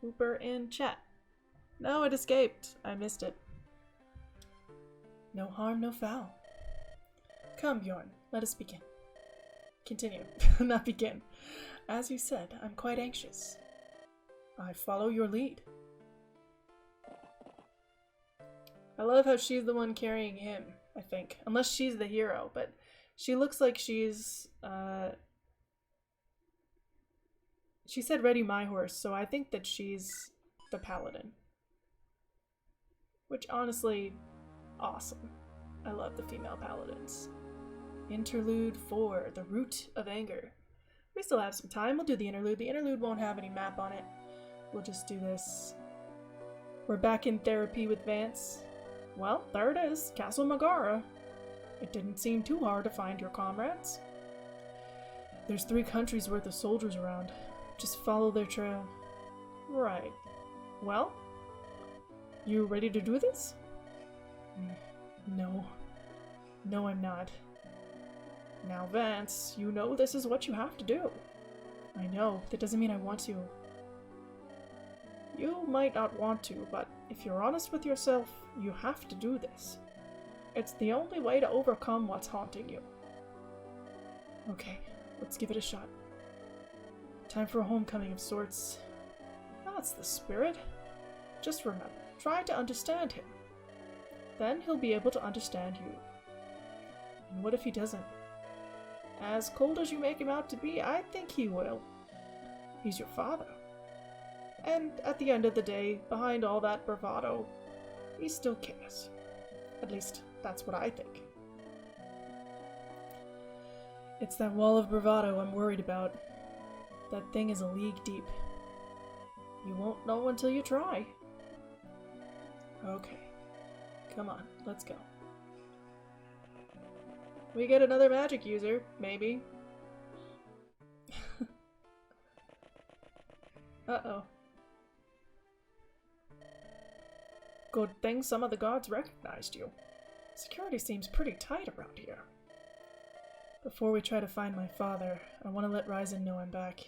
Whooper in chat. No, it escaped. I missed it. No harm, no foul. Come, Bjorn, let us begin. Continue. Not begin. As you said, I'm quite anxious. I follow your lead. I love how she's the one carrying him, I think. Unless she's the hero, but she looks like she's, she said ready my horse, so I think that she's the paladin. Which, honestly, awesome. I love the female paladins. Interlude 4, The Root of Anger. We still have some time. We'll do the interlude. The interlude won't have any map on it. We'll just do this. We're back in therapy with Vance. Well, there it is. Castle Megara. It didn't seem too hard to find your comrades. There's 3 countries worth of soldiers around. Just follow their trail. Right. Well? You ready to do this? No. No, I'm not. Now, Vance, you know this is what you have to do. I know. That doesn't mean I want to. You might not want to, but if you're honest with yourself, you have to do this. It's the only way to overcome what's haunting you. Okay, let's give it a shot. Time for a homecoming of sorts. That's the spirit. Just remember, try to understand him. Then he'll be able to understand you. And what if he doesn't? As cold as you make him out to be, I think he will. He's your father. And at the end of the day, behind all that bravado, he still cares. At least, that's what I think. It's that wall of bravado I'm worried about. That thing is a league deep. You won't know until you try. Okay. Come on, let's go. We get another magic user, maybe. Uh-oh. Good thing some of the guards recognized you. Security seems pretty tight around here. Before we try to find my father, I want to let Ryzen know I'm back.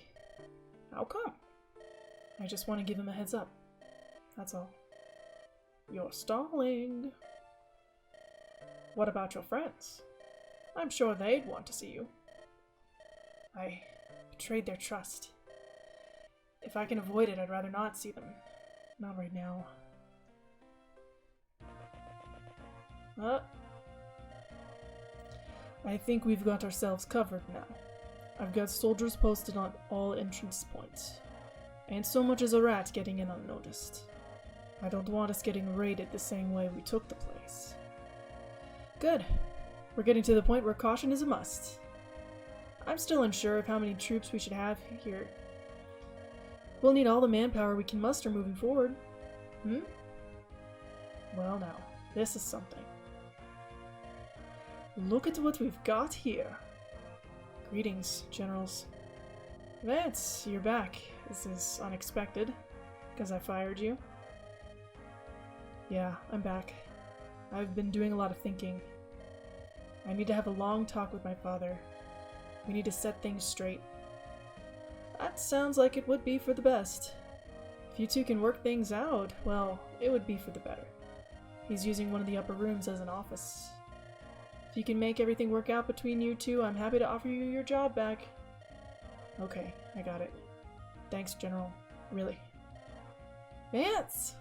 How come? I just want to give him a heads up. That's all. You're stalling. What about your friends? I'm sure they'd want to see you. I betrayed their trust. If I can avoid it, I'd rather not see them. Not right now. I think we've got ourselves covered now. I've got soldiers posted on all entrance points. Ain't so much as a rat getting in unnoticed. I don't want us getting raided the same way we took the place. Good. We're getting to the point where caution is a must. I'm still unsure of how many troops we should have here. We'll need all the manpower we can muster moving forward. Well now, this is something. Look at what we've got here. Greetings, generals. Vance, you're back. This is unexpected, because I fired you. Yeah, I'm back. I've been doing a lot of thinking. I need to have a long talk with my father. We need to set things straight. That sounds like it would be for the best. If you two can work things out, well, it would be for the better. He's using one of the upper rooms as an office. If you can make everything work out between you two, I'm happy to offer you your job back. Okay, I got it. Thanks, General. Really. Vance!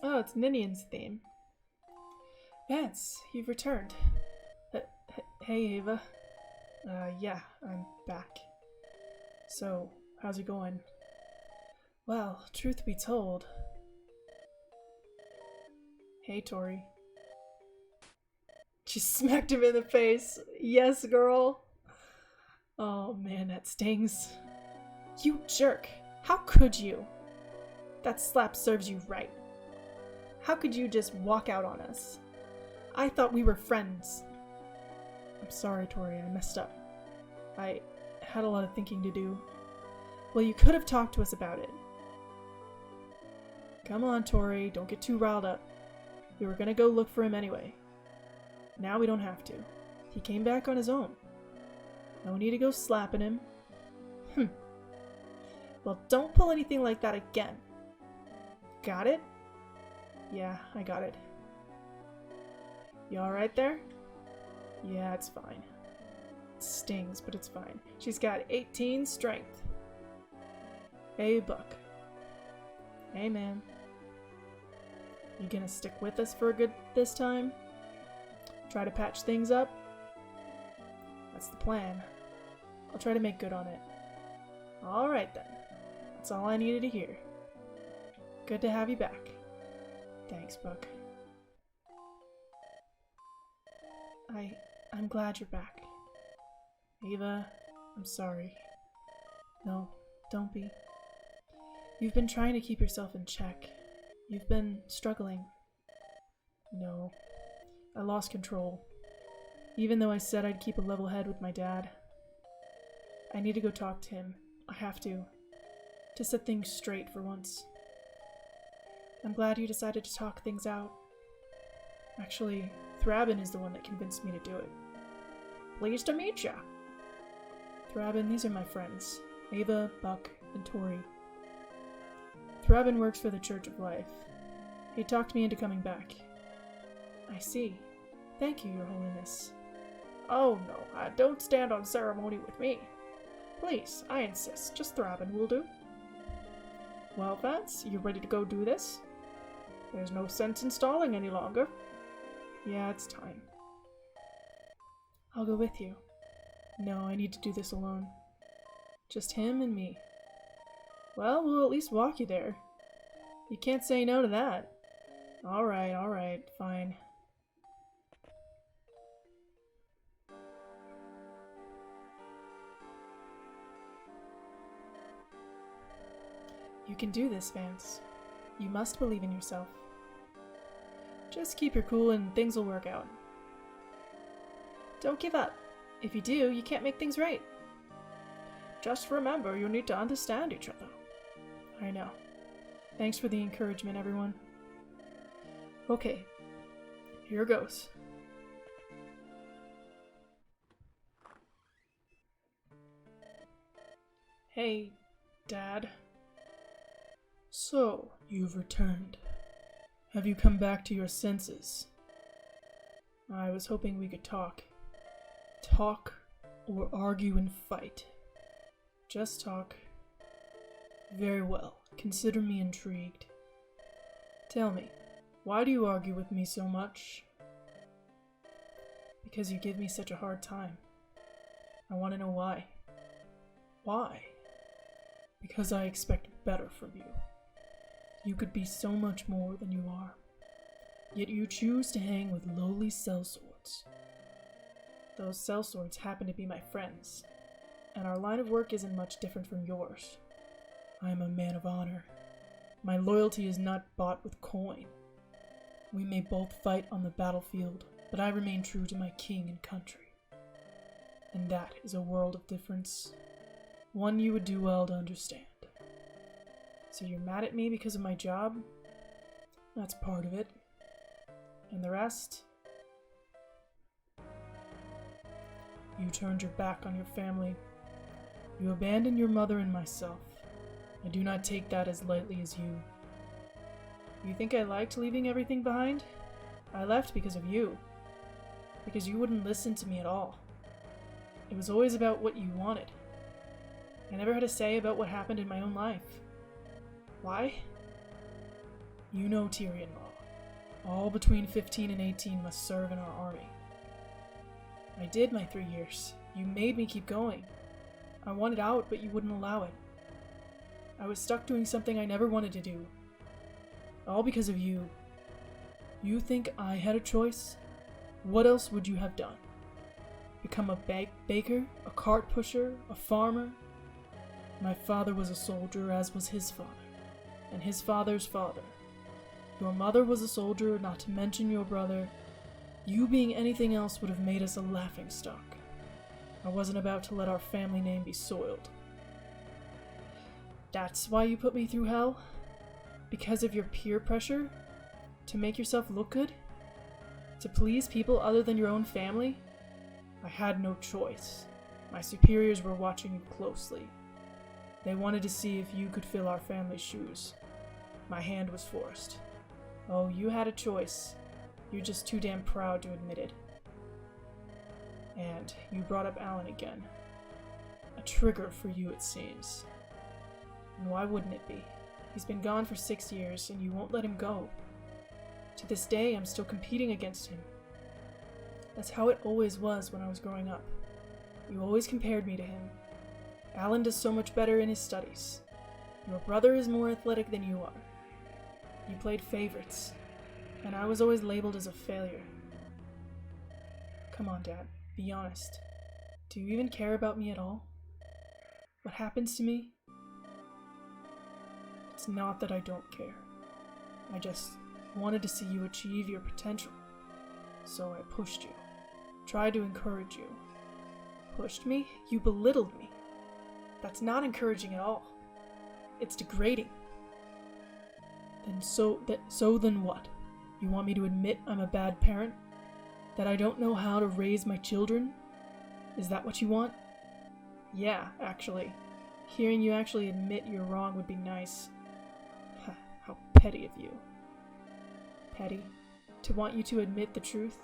Oh, it's Ninian's theme. Vance, you've returned. Hey, Ava. Yeah, I'm back. So, how's it going? Well, truth be told... Hey, Tori. She smacked him in the face. Yes, girl. Oh, man, that stings. You jerk. How could you? That slap serves you right. How could you just walk out on us? I thought we were friends. I'm sorry, Tori. I messed up. I had a lot of thinking to do. Well, you could have talked to us about it. Come on, Tori. Don't get too riled up. We were gonna go look for him anyway. Now we don't have to. He came back on his own. No need to go slapping him. Well, don't pull anything like that again. Got it? Yeah, I got it. You alright there? Yeah, it's fine. It stings, but it's fine. She's got 18 strength. Hey, Buck. Hey, man. You gonna stick with us for a good this time? Try to patch things up? That's the plan. I'll try to make good on it. Alright then. That's all I needed to hear. Good to have you back. Thanks, Buck. I'm glad you're back. Ava, I'm sorry. No, don't be. You've been trying to keep yourself in check. You've been struggling. No, I lost control. Even though I said I'd keep a level head with my dad. I need to go talk to him. I have to set things straight for once. I'm glad you decided to talk things out. Actually, Thrabin is the one that convinced me to do it. Pleased to meet ya. Thrabin, these are my friends. Ava, Buck, and Tori. Thrabin works for the Church of Life. He talked me into coming back. I see. Thank you, Your Holiness. Oh no, don't stand on ceremony with me. Please, I insist. Just Thrabin will do. Well, Vance, you ready to go do this? There's no sense in stalling any longer. Yeah, it's time. I'll go with you. No, I need to do this alone. Just him and me. Well, we'll at least walk you there. You can't say no to that. Alright, fine. You can do this, Vance. You must believe in yourself. Just keep your cool and things will work out. Don't give up. If you do, you can't make things right. Just remember, you need to understand each other. I know. Thanks for the encouragement, everyone. Okay, here goes. Hey, Dad. So, you've returned. Have you come back to your senses? I was hoping we could talk. Talk or argue and fight. Just talk. Very well. Consider me intrigued. Tell me, why do you argue with me so much? Because you give me such a hard time. I want to know why. Why? Because I expect better from you. You could be so much more than you are. Yet you choose to hang with lowly sellswords. Those sellswords happen to be my friends, and our line of work isn't much different from yours. I am a man of honor. My loyalty is not bought with coin. We may both fight on the battlefield, but I remain true to my king and country. And that is a world of difference, one you would do well to understand. So you're mad at me because of my job? That's part of it. And the rest? You turned your back on your family. You abandoned your mother and myself. I do not take that as lightly as you. You think I liked leaving everything behind? I left because of you. Because you wouldn't listen to me at all. It was always about what you wanted. I never had a say about what happened in my own life. Why? You know Tyrion law. All between 15 and 18 must serve in our army. I did my 3 years. You made me keep going. I wanted out, but you wouldn't allow it. I was stuck doing something I never wanted to do. All because of you. You think I had a choice? What else would you have done? Become a baker, a cart pusher, a farmer? My father was a soldier, as was his father, and his father's father. Your mother was a soldier, not to mention your brother. You being anything else would have made us a laughingstock. I wasn't about to let our family name be soiled. That's why you put me through hell? Because of your peer pressure? To make yourself look good? To please people other than your own family? I had no choice. My superiors were watching you closely. They wanted to see if you could fill our family's shoes. My hand was forced. Oh, you had a choice. You're just too damn proud to admit it. And you brought up Alan again. A trigger for you, it seems. And why wouldn't it be? He's been gone for 6 years, and you won't let him go. To this day, I'm still competing against him. That's how it always was when I was growing up. You always compared me to him. Alan does so much better in his studies. Your brother is more athletic than you are. You played favorites, and I was always labeled as a failure. Come on, Dad, be honest. Do you even care about me at all? What happens to me? It's not that I don't care. I just wanted to see you achieve your potential. So I pushed you. Tried to encourage you. Pushed me? You belittled me. That's not encouraging at all. It's degrading. Then what? You want me to admit I'm a bad parent? That I don't know how to raise my children? Is that what you want? Yeah, actually. Hearing you actually admit you're wrong would be nice. How petty of you. Petty? To want you to admit the truth?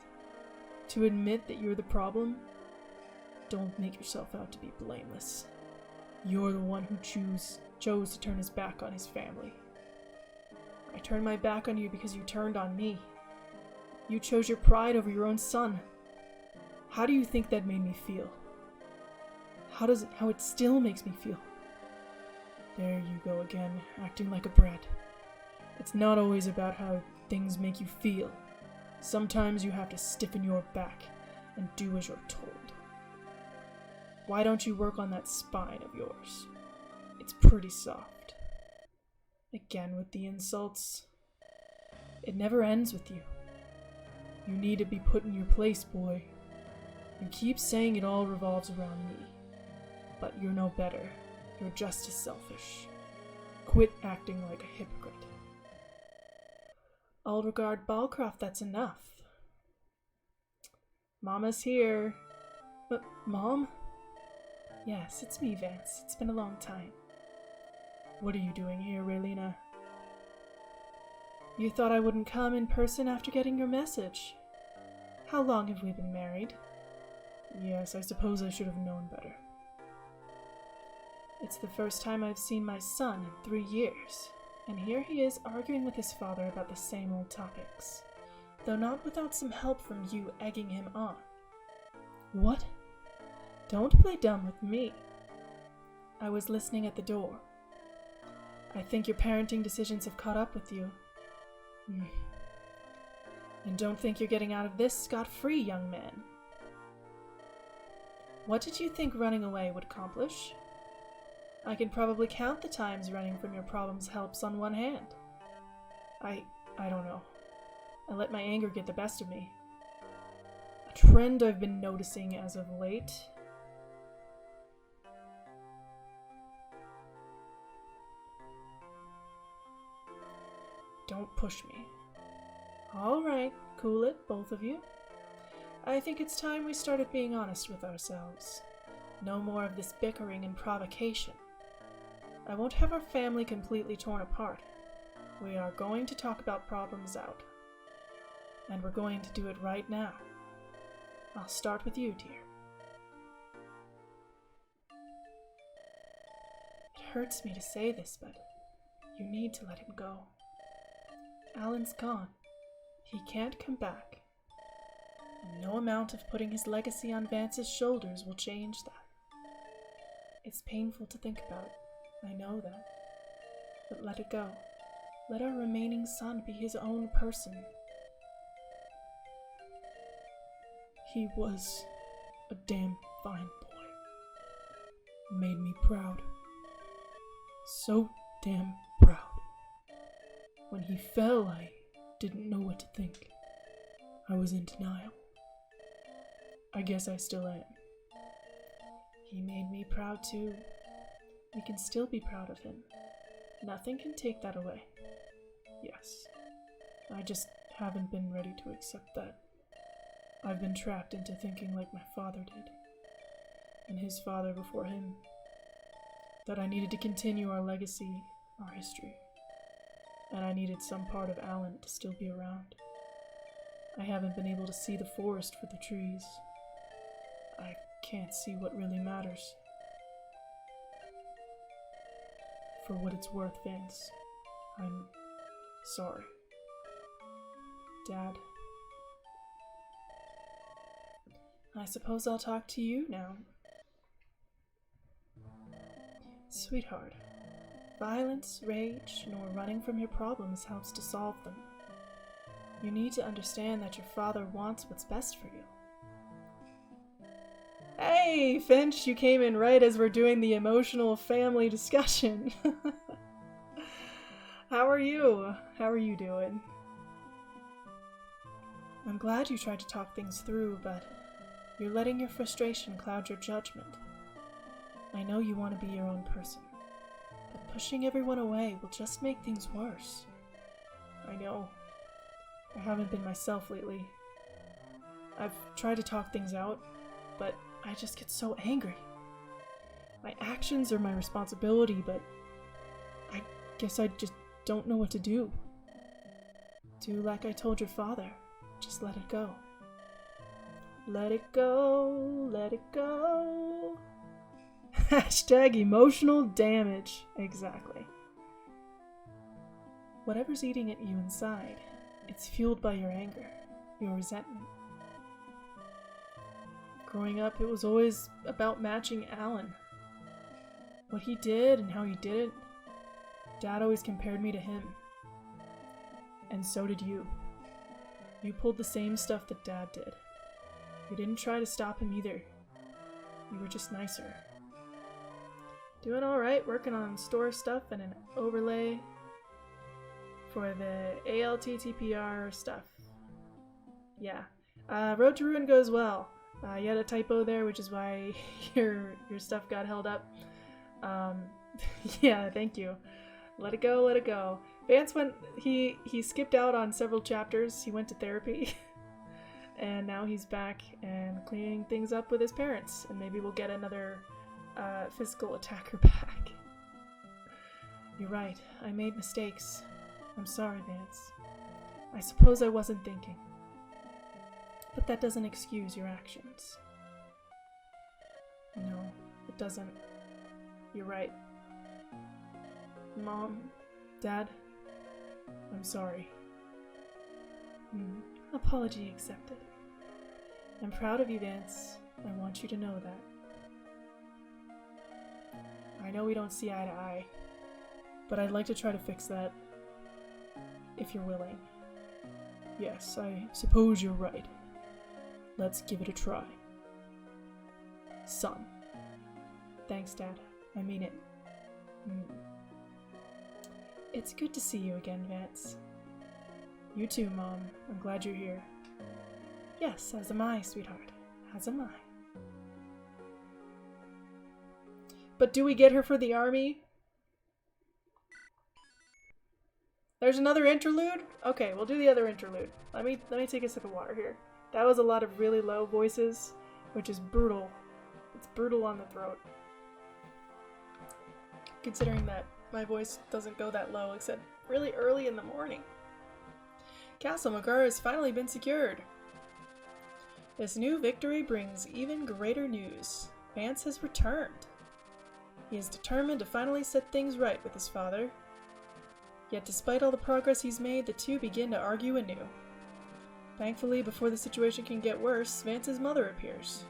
To admit that you're the problem? Don't make yourself out to be blameless. You're the one who chose to turn his back on his family. I turned my back on you because you turned on me. You chose your pride over your own son. How do you think that made me feel? How it still makes me feel? There you go again, acting like a brat. It's not always about how things make you feel. Sometimes you have to stiffen your back and do as you're told. Why don't you work on that spine of yours? It's pretty soft. Again with the insults. It never ends with you. You need to be put in your place, boy. You keep saying it all revolves around me. But you're no better. You're just as selfish. Quit acting like a hypocrite. Aldregard Balcroft, that's enough. Mama's here. Mom? Yes, it's me, Vance. It's been a long time. What are you doing here, Raelina? You thought I wouldn't come in person after getting your message. How long have we been married? Yes, I suppose I should have known better. It's the first time I've seen my son in 3 years, and here he is arguing with his father about the same old topics, though not without some help from you egging him on. What? Don't play dumb with me. I was listening at the door. I think your parenting decisions have caught up with you. And don't think you're getting out of this scot-free, young man. What did you think running away would accomplish? I can probably count the times running from your problems helps on one hand. I don't know. I let my anger get the best of me. A trend I've been noticing as of late. Don't push me. All right, cool it, both of you. I think it's time we started being honest with ourselves. No more of this bickering and provocation. I won't have our family completely torn apart. We are going to talk about problems out. And we're going to do it right now. I'll start with you, dear. It hurts me to say this, but you need to let him go. Alan's gone. He can't come back. And no amount of putting his legacy on Vance's shoulders will change that. It's painful to think about, I know that. But let it go. Let our remaining son be his own person. He was a damn fine boy. Made me proud. So damn proud. When he fell, I didn't know what to think. I was in denial. I guess I still am. He made me proud too. We can still be proud of him. Nothing can take that away. Yes. I just haven't been ready to accept that. I've been trapped into thinking like my father did, and his father before him, that I needed to continue our legacy, our history, and I needed some part of Alan to still be around. I haven't been able to see the forest for the trees. I can't see what really matters. For what it's worth, Vance, I'm sorry. Dad, I suppose I'll talk to you now. Sweetheart, violence, rage, nor running from your problems helps to solve them. You need to understand that your father wants what's best for you. Hey, Finch, you came in right as we're doing the emotional family discussion. How are you? How are you doing? I'm glad you tried to talk things through, but you're letting your frustration cloud your judgment. I know you want to be your own person, but pushing everyone away will just make things worse. I know. I haven't been myself lately. I've tried to talk things out, but I just get so angry. My actions are my responsibility, but I guess I just don't know what to do. Do like I told your father. Just let it go. Let it go, let it go. Hashtag emotional damage. Exactly. Whatever's eating at you inside, it's fueled by your anger, your resentment. Growing up, it was always about matching Alan. What he did and how he did it, Dad always compared me to him. And so did you. You pulled the same stuff that Dad did. You didn't try to stop him either. You were just nicer. Doing alright, working on store stuff and an overlay for the ALTTPR stuff. Yeah. Road to Ruin goes well. You had a typo there, which is why your stuff got held up. Yeah, thank you. Let it go, let it go. Vance he skipped out on several chapters. He went to therapy. And now he's back and cleaning things up with his parents. And maybe we'll get another physical attacker back. You're right, I made mistakes. I'm sorry, Vance. I suppose I wasn't thinking. But that doesn't excuse your actions. No, it doesn't. You're right. Mom, Dad, I'm sorry. Apology accepted. I'm proud of you, Vance. I want you to know that. I know we don't see eye to eye. but I'd like to try to fix that, if you're willing. Yes, I suppose you're right. Let's give it a try. Son. Thanks, Dad. I mean it. It's good to see you again, Vance. You too, Mom. I'm glad you're here. Yes, as am I, sweetheart. As am I. But do we get her for the army? There's another interlude? Okay, we'll do the other interlude. Let me take a sip of water here. That was a lot of really low voices, which is brutal. It's brutal on the throat. Considering that my voice doesn't go that low except really early in the morning. Castle Magara has finally been secured. This new victory brings even greater news. Vance has returned. He is determined to finally set things right with his father. Yet despite all the progress he's made, the two begin to argue anew. Thankfully, before the situation can get worse, Vance's mother appears.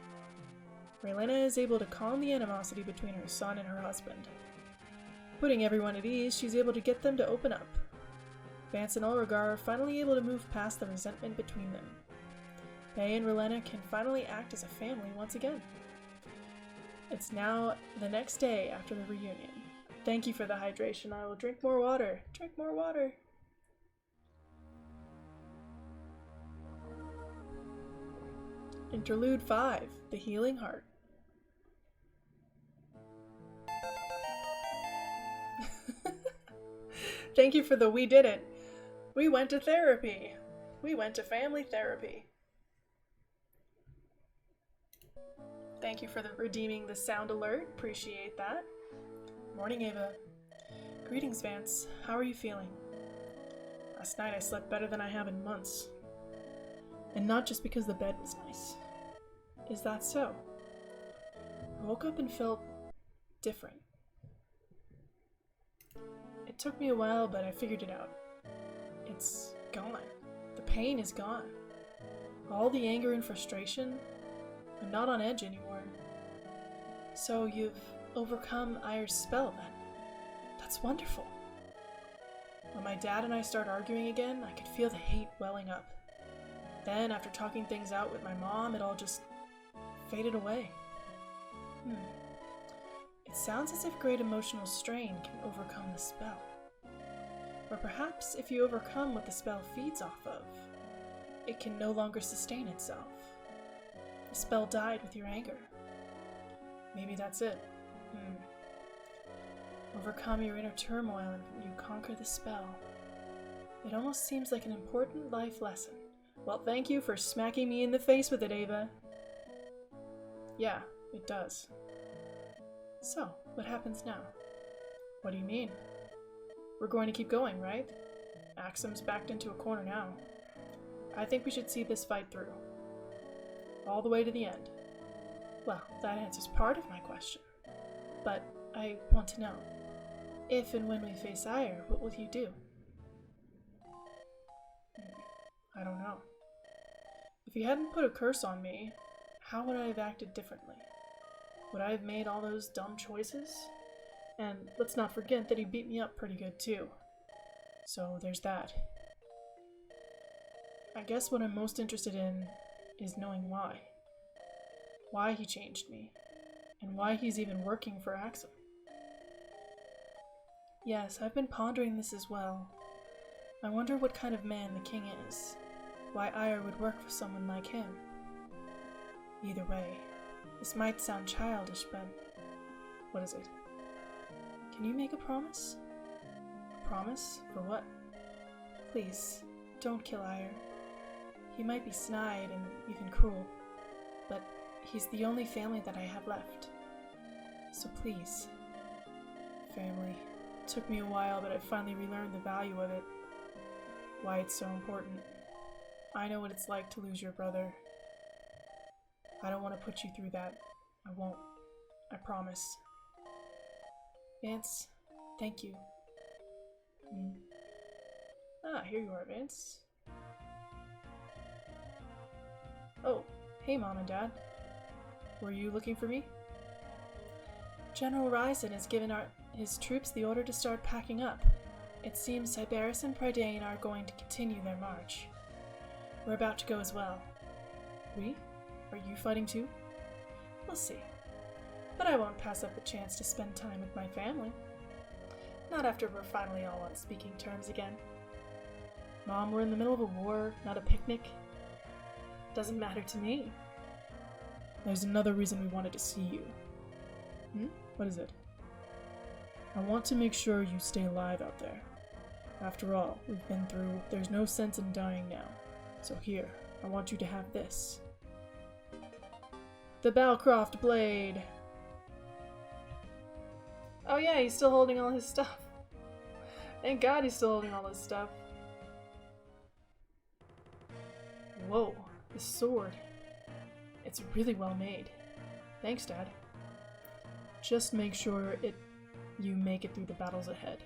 Raelena is able to calm the animosity between her son and her husband. Putting everyone at ease, she's able to get them to open up. Vance and Ulrigar are finally able to move past the resentment between them. Bay and Raelena can finally act as a family once again. It's now the next day after the reunion. Thank you for the hydration. I will drink more water. Drink more water. Interlude 5, The Healing Heart. Thank you for the we did it. We went to therapy. We went to family therapy. Thank you for redeeming the sound alert. Appreciate that. Morning, Ava. Greetings, Vance. How are you feeling? Last night I slept better than I have in months. And not just because the bed was nice. Is that so? I woke up and felt different. It took me a while, but I figured it out. It's gone. The pain is gone. All the anger and frustration. I'm not on edge anymore. So you've overcome Ayer's spell, then? That's wonderful. When my dad and I started arguing again, I could feel the hate welling up. Then, after talking things out with my mom, it all just faded away. It sounds as if great emotional strain can overcome the spell. Or perhaps if you overcome what the spell feeds off of, it can no longer sustain itself. The spell died with your anger. Maybe that's it. Overcome your inner turmoil and you conquer the spell. It almost seems like an important life lesson. Well, thank you for smacking me in the face with it, Ava. Yeah, it does. So, what happens now? What do you mean? We're going to keep going, right? Axum's backed into a corner now. I think we should see this fight through. All the way to the end. Well, that answers part of my question. But I want to know, if and when we face Ayer, what will you do? I don't know. If he hadn't put a curse on me, how would I have acted differently? Would I have made all those dumb choices? And let's not forget that he beat me up pretty good too. So there's that. I guess what I'm most interested in is knowing why. Why he changed me, and why he's even working for Axum. Yes, I've been pondering this as well. I wonder what kind of man the king is. Why Ayer would work for someone like him. Either way, this might sound childish, but what is it? Can you make a promise? A promise? For what? Please, don't kill Ayer. He might be snide and even cruel, but he's the only family that I have left. So please. Family. It took me a while, but I finally relearned the value of it. Why it's so important. I know what it's like to lose your brother. I don't want to put you through that. I won't. I promise. Vance, thank you. Ah, here you are, Vance. Oh, hey Mom and Dad. Were you looking for me? General Ryzen has given his troops the order to start packing up. It seems Sybaris and Prydain are going to continue their march. We're about to go as well. We? Are you fighting too? We'll see. But I won't pass up the chance to spend time with my family. Not after we're finally all on speaking terms again. Mom, we're in the middle of a war, not a picnic. Doesn't matter to me. There's another reason we wanted to see you. What is it? I want to make sure you stay alive out there. After all, we've been through, there's no sense in dying now. So here, I want you to have this. The Balcroft Blade! Oh yeah, he's still holding all his stuff. Thank God he's still holding all his stuff. Whoa, this sword. It's really well made. Thanks, Dad. Just make sure you make it through the battles ahead.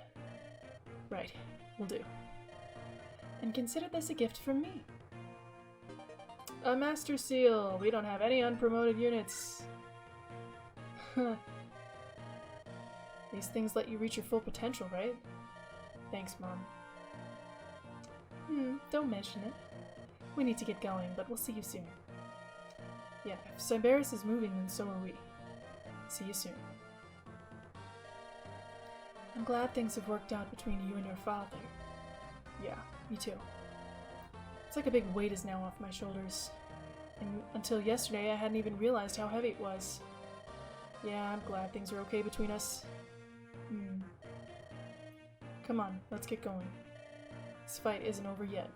Right, will do. And consider this a gift from me. A Master Seal! We don't have any unpromoted units. These things let you reach your full potential, right? Thanks, Mom. Don't mention it. We need to get going, but we'll see you soon. Yeah, if Sybaris is moving, then so are we. See you soon. I'm glad things have worked out between you and your father. Yeah, me too. It's like a big weight is now off my shoulders. And until yesterday, I hadn't even realized how heavy it was. Yeah, I'm glad things are okay between us. Come on, let's get going. This fight isn't over yet.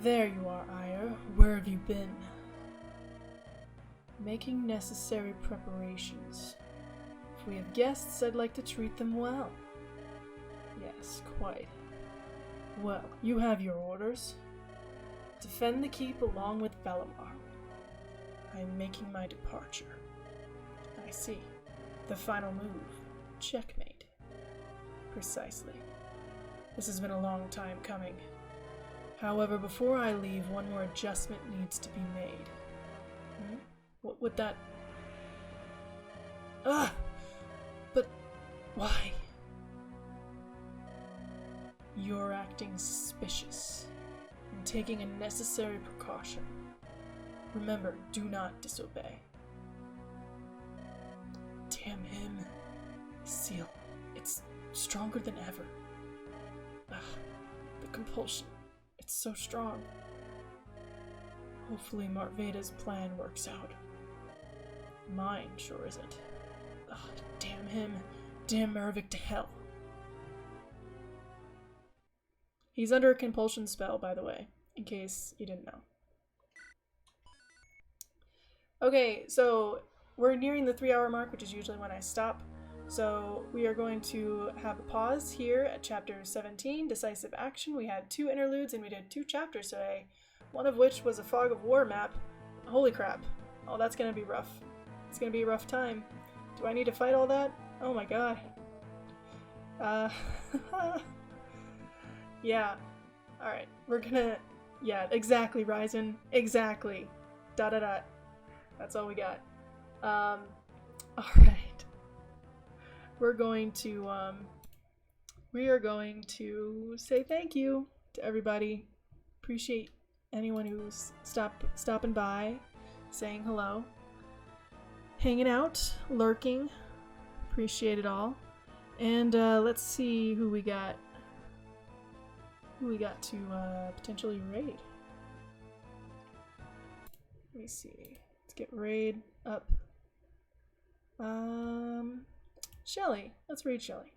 There you are, Ire. Where have you been? Making necessary preparations. If we have guests, I'd like to treat them well. Yes, quite. Well, you have your orders. Defend the keep along with Belamar. I am making my departure. I see. The final move. Checkmate. Precisely. This has been a long time coming. However, before I leave, one more adjustment needs to be made. What would that... But why? You're acting suspicious and taking a necessary precaution. Remember, do not disobey. Damn him. Seal. It's stronger than ever. The compulsion. It's so strong. Hopefully Marveda's plan works out. Mine sure isn't. Damn him. Damn Maravik to hell. He's under a compulsion spell, by the way, in case you didn't know. Okay, so we're nearing the 3-hour mark, which is usually when I stop. So we are going to have a pause here at chapter 17, Decisive Action. We had 2 interludes and we did 2 chapters today, one of which was a Fog of War map. Holy crap. Oh, that's gonna be rough. It's gonna be a rough time. Do I need to fight all that? Oh my god. Yeah. Alright, we're gonna... Yeah, exactly, Ryzen. Exactly. Dot. That's all we got. Alright. We are going to say thank you to everybody. Appreciate anyone who's stopping by, saying hello, hanging out, lurking. Appreciate it all. And let's see who we got. Who we got to potentially raid. Let me see. Let's get raid up. Shelly. Let's raid Shelly.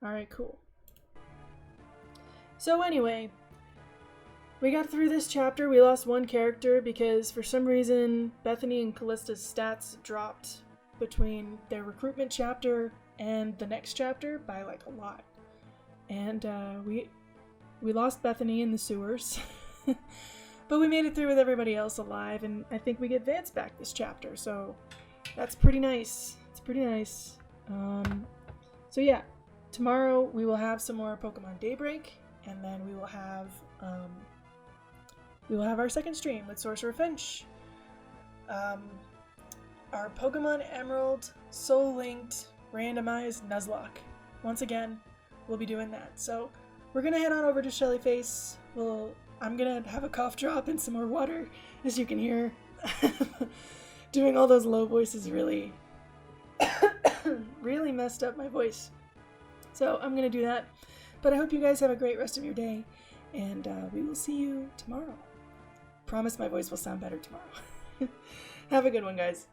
Alright, cool. So anyway, we got through this chapter. We lost one character because for some reason Bethany and Callista's stats dropped between their recruitment chapter and the next chapter by like a lot. And we lost Bethany in the sewers. But we made it through with everybody else alive, and I think we get Vance back this chapter, so that's pretty nice. It's pretty nice. So yeah, tomorrow we will have some more Pokemon Daybreak, and then we will have our second stream with Sorcerer Finch. Our Pokemon Emerald Soul Linked randomized Nuzlocke. Once again, we'll be doing that. So we're gonna head on over to Shellyface. I'm gonna have a cough drop and some more water, as you can hear. Doing all those low voices really really messed up my voice. So I'm gonna do that. But I hope you guys have a great rest of your day, and we will see you tomorrow. Promise my voice will sound better tomorrow. Have a good one, guys.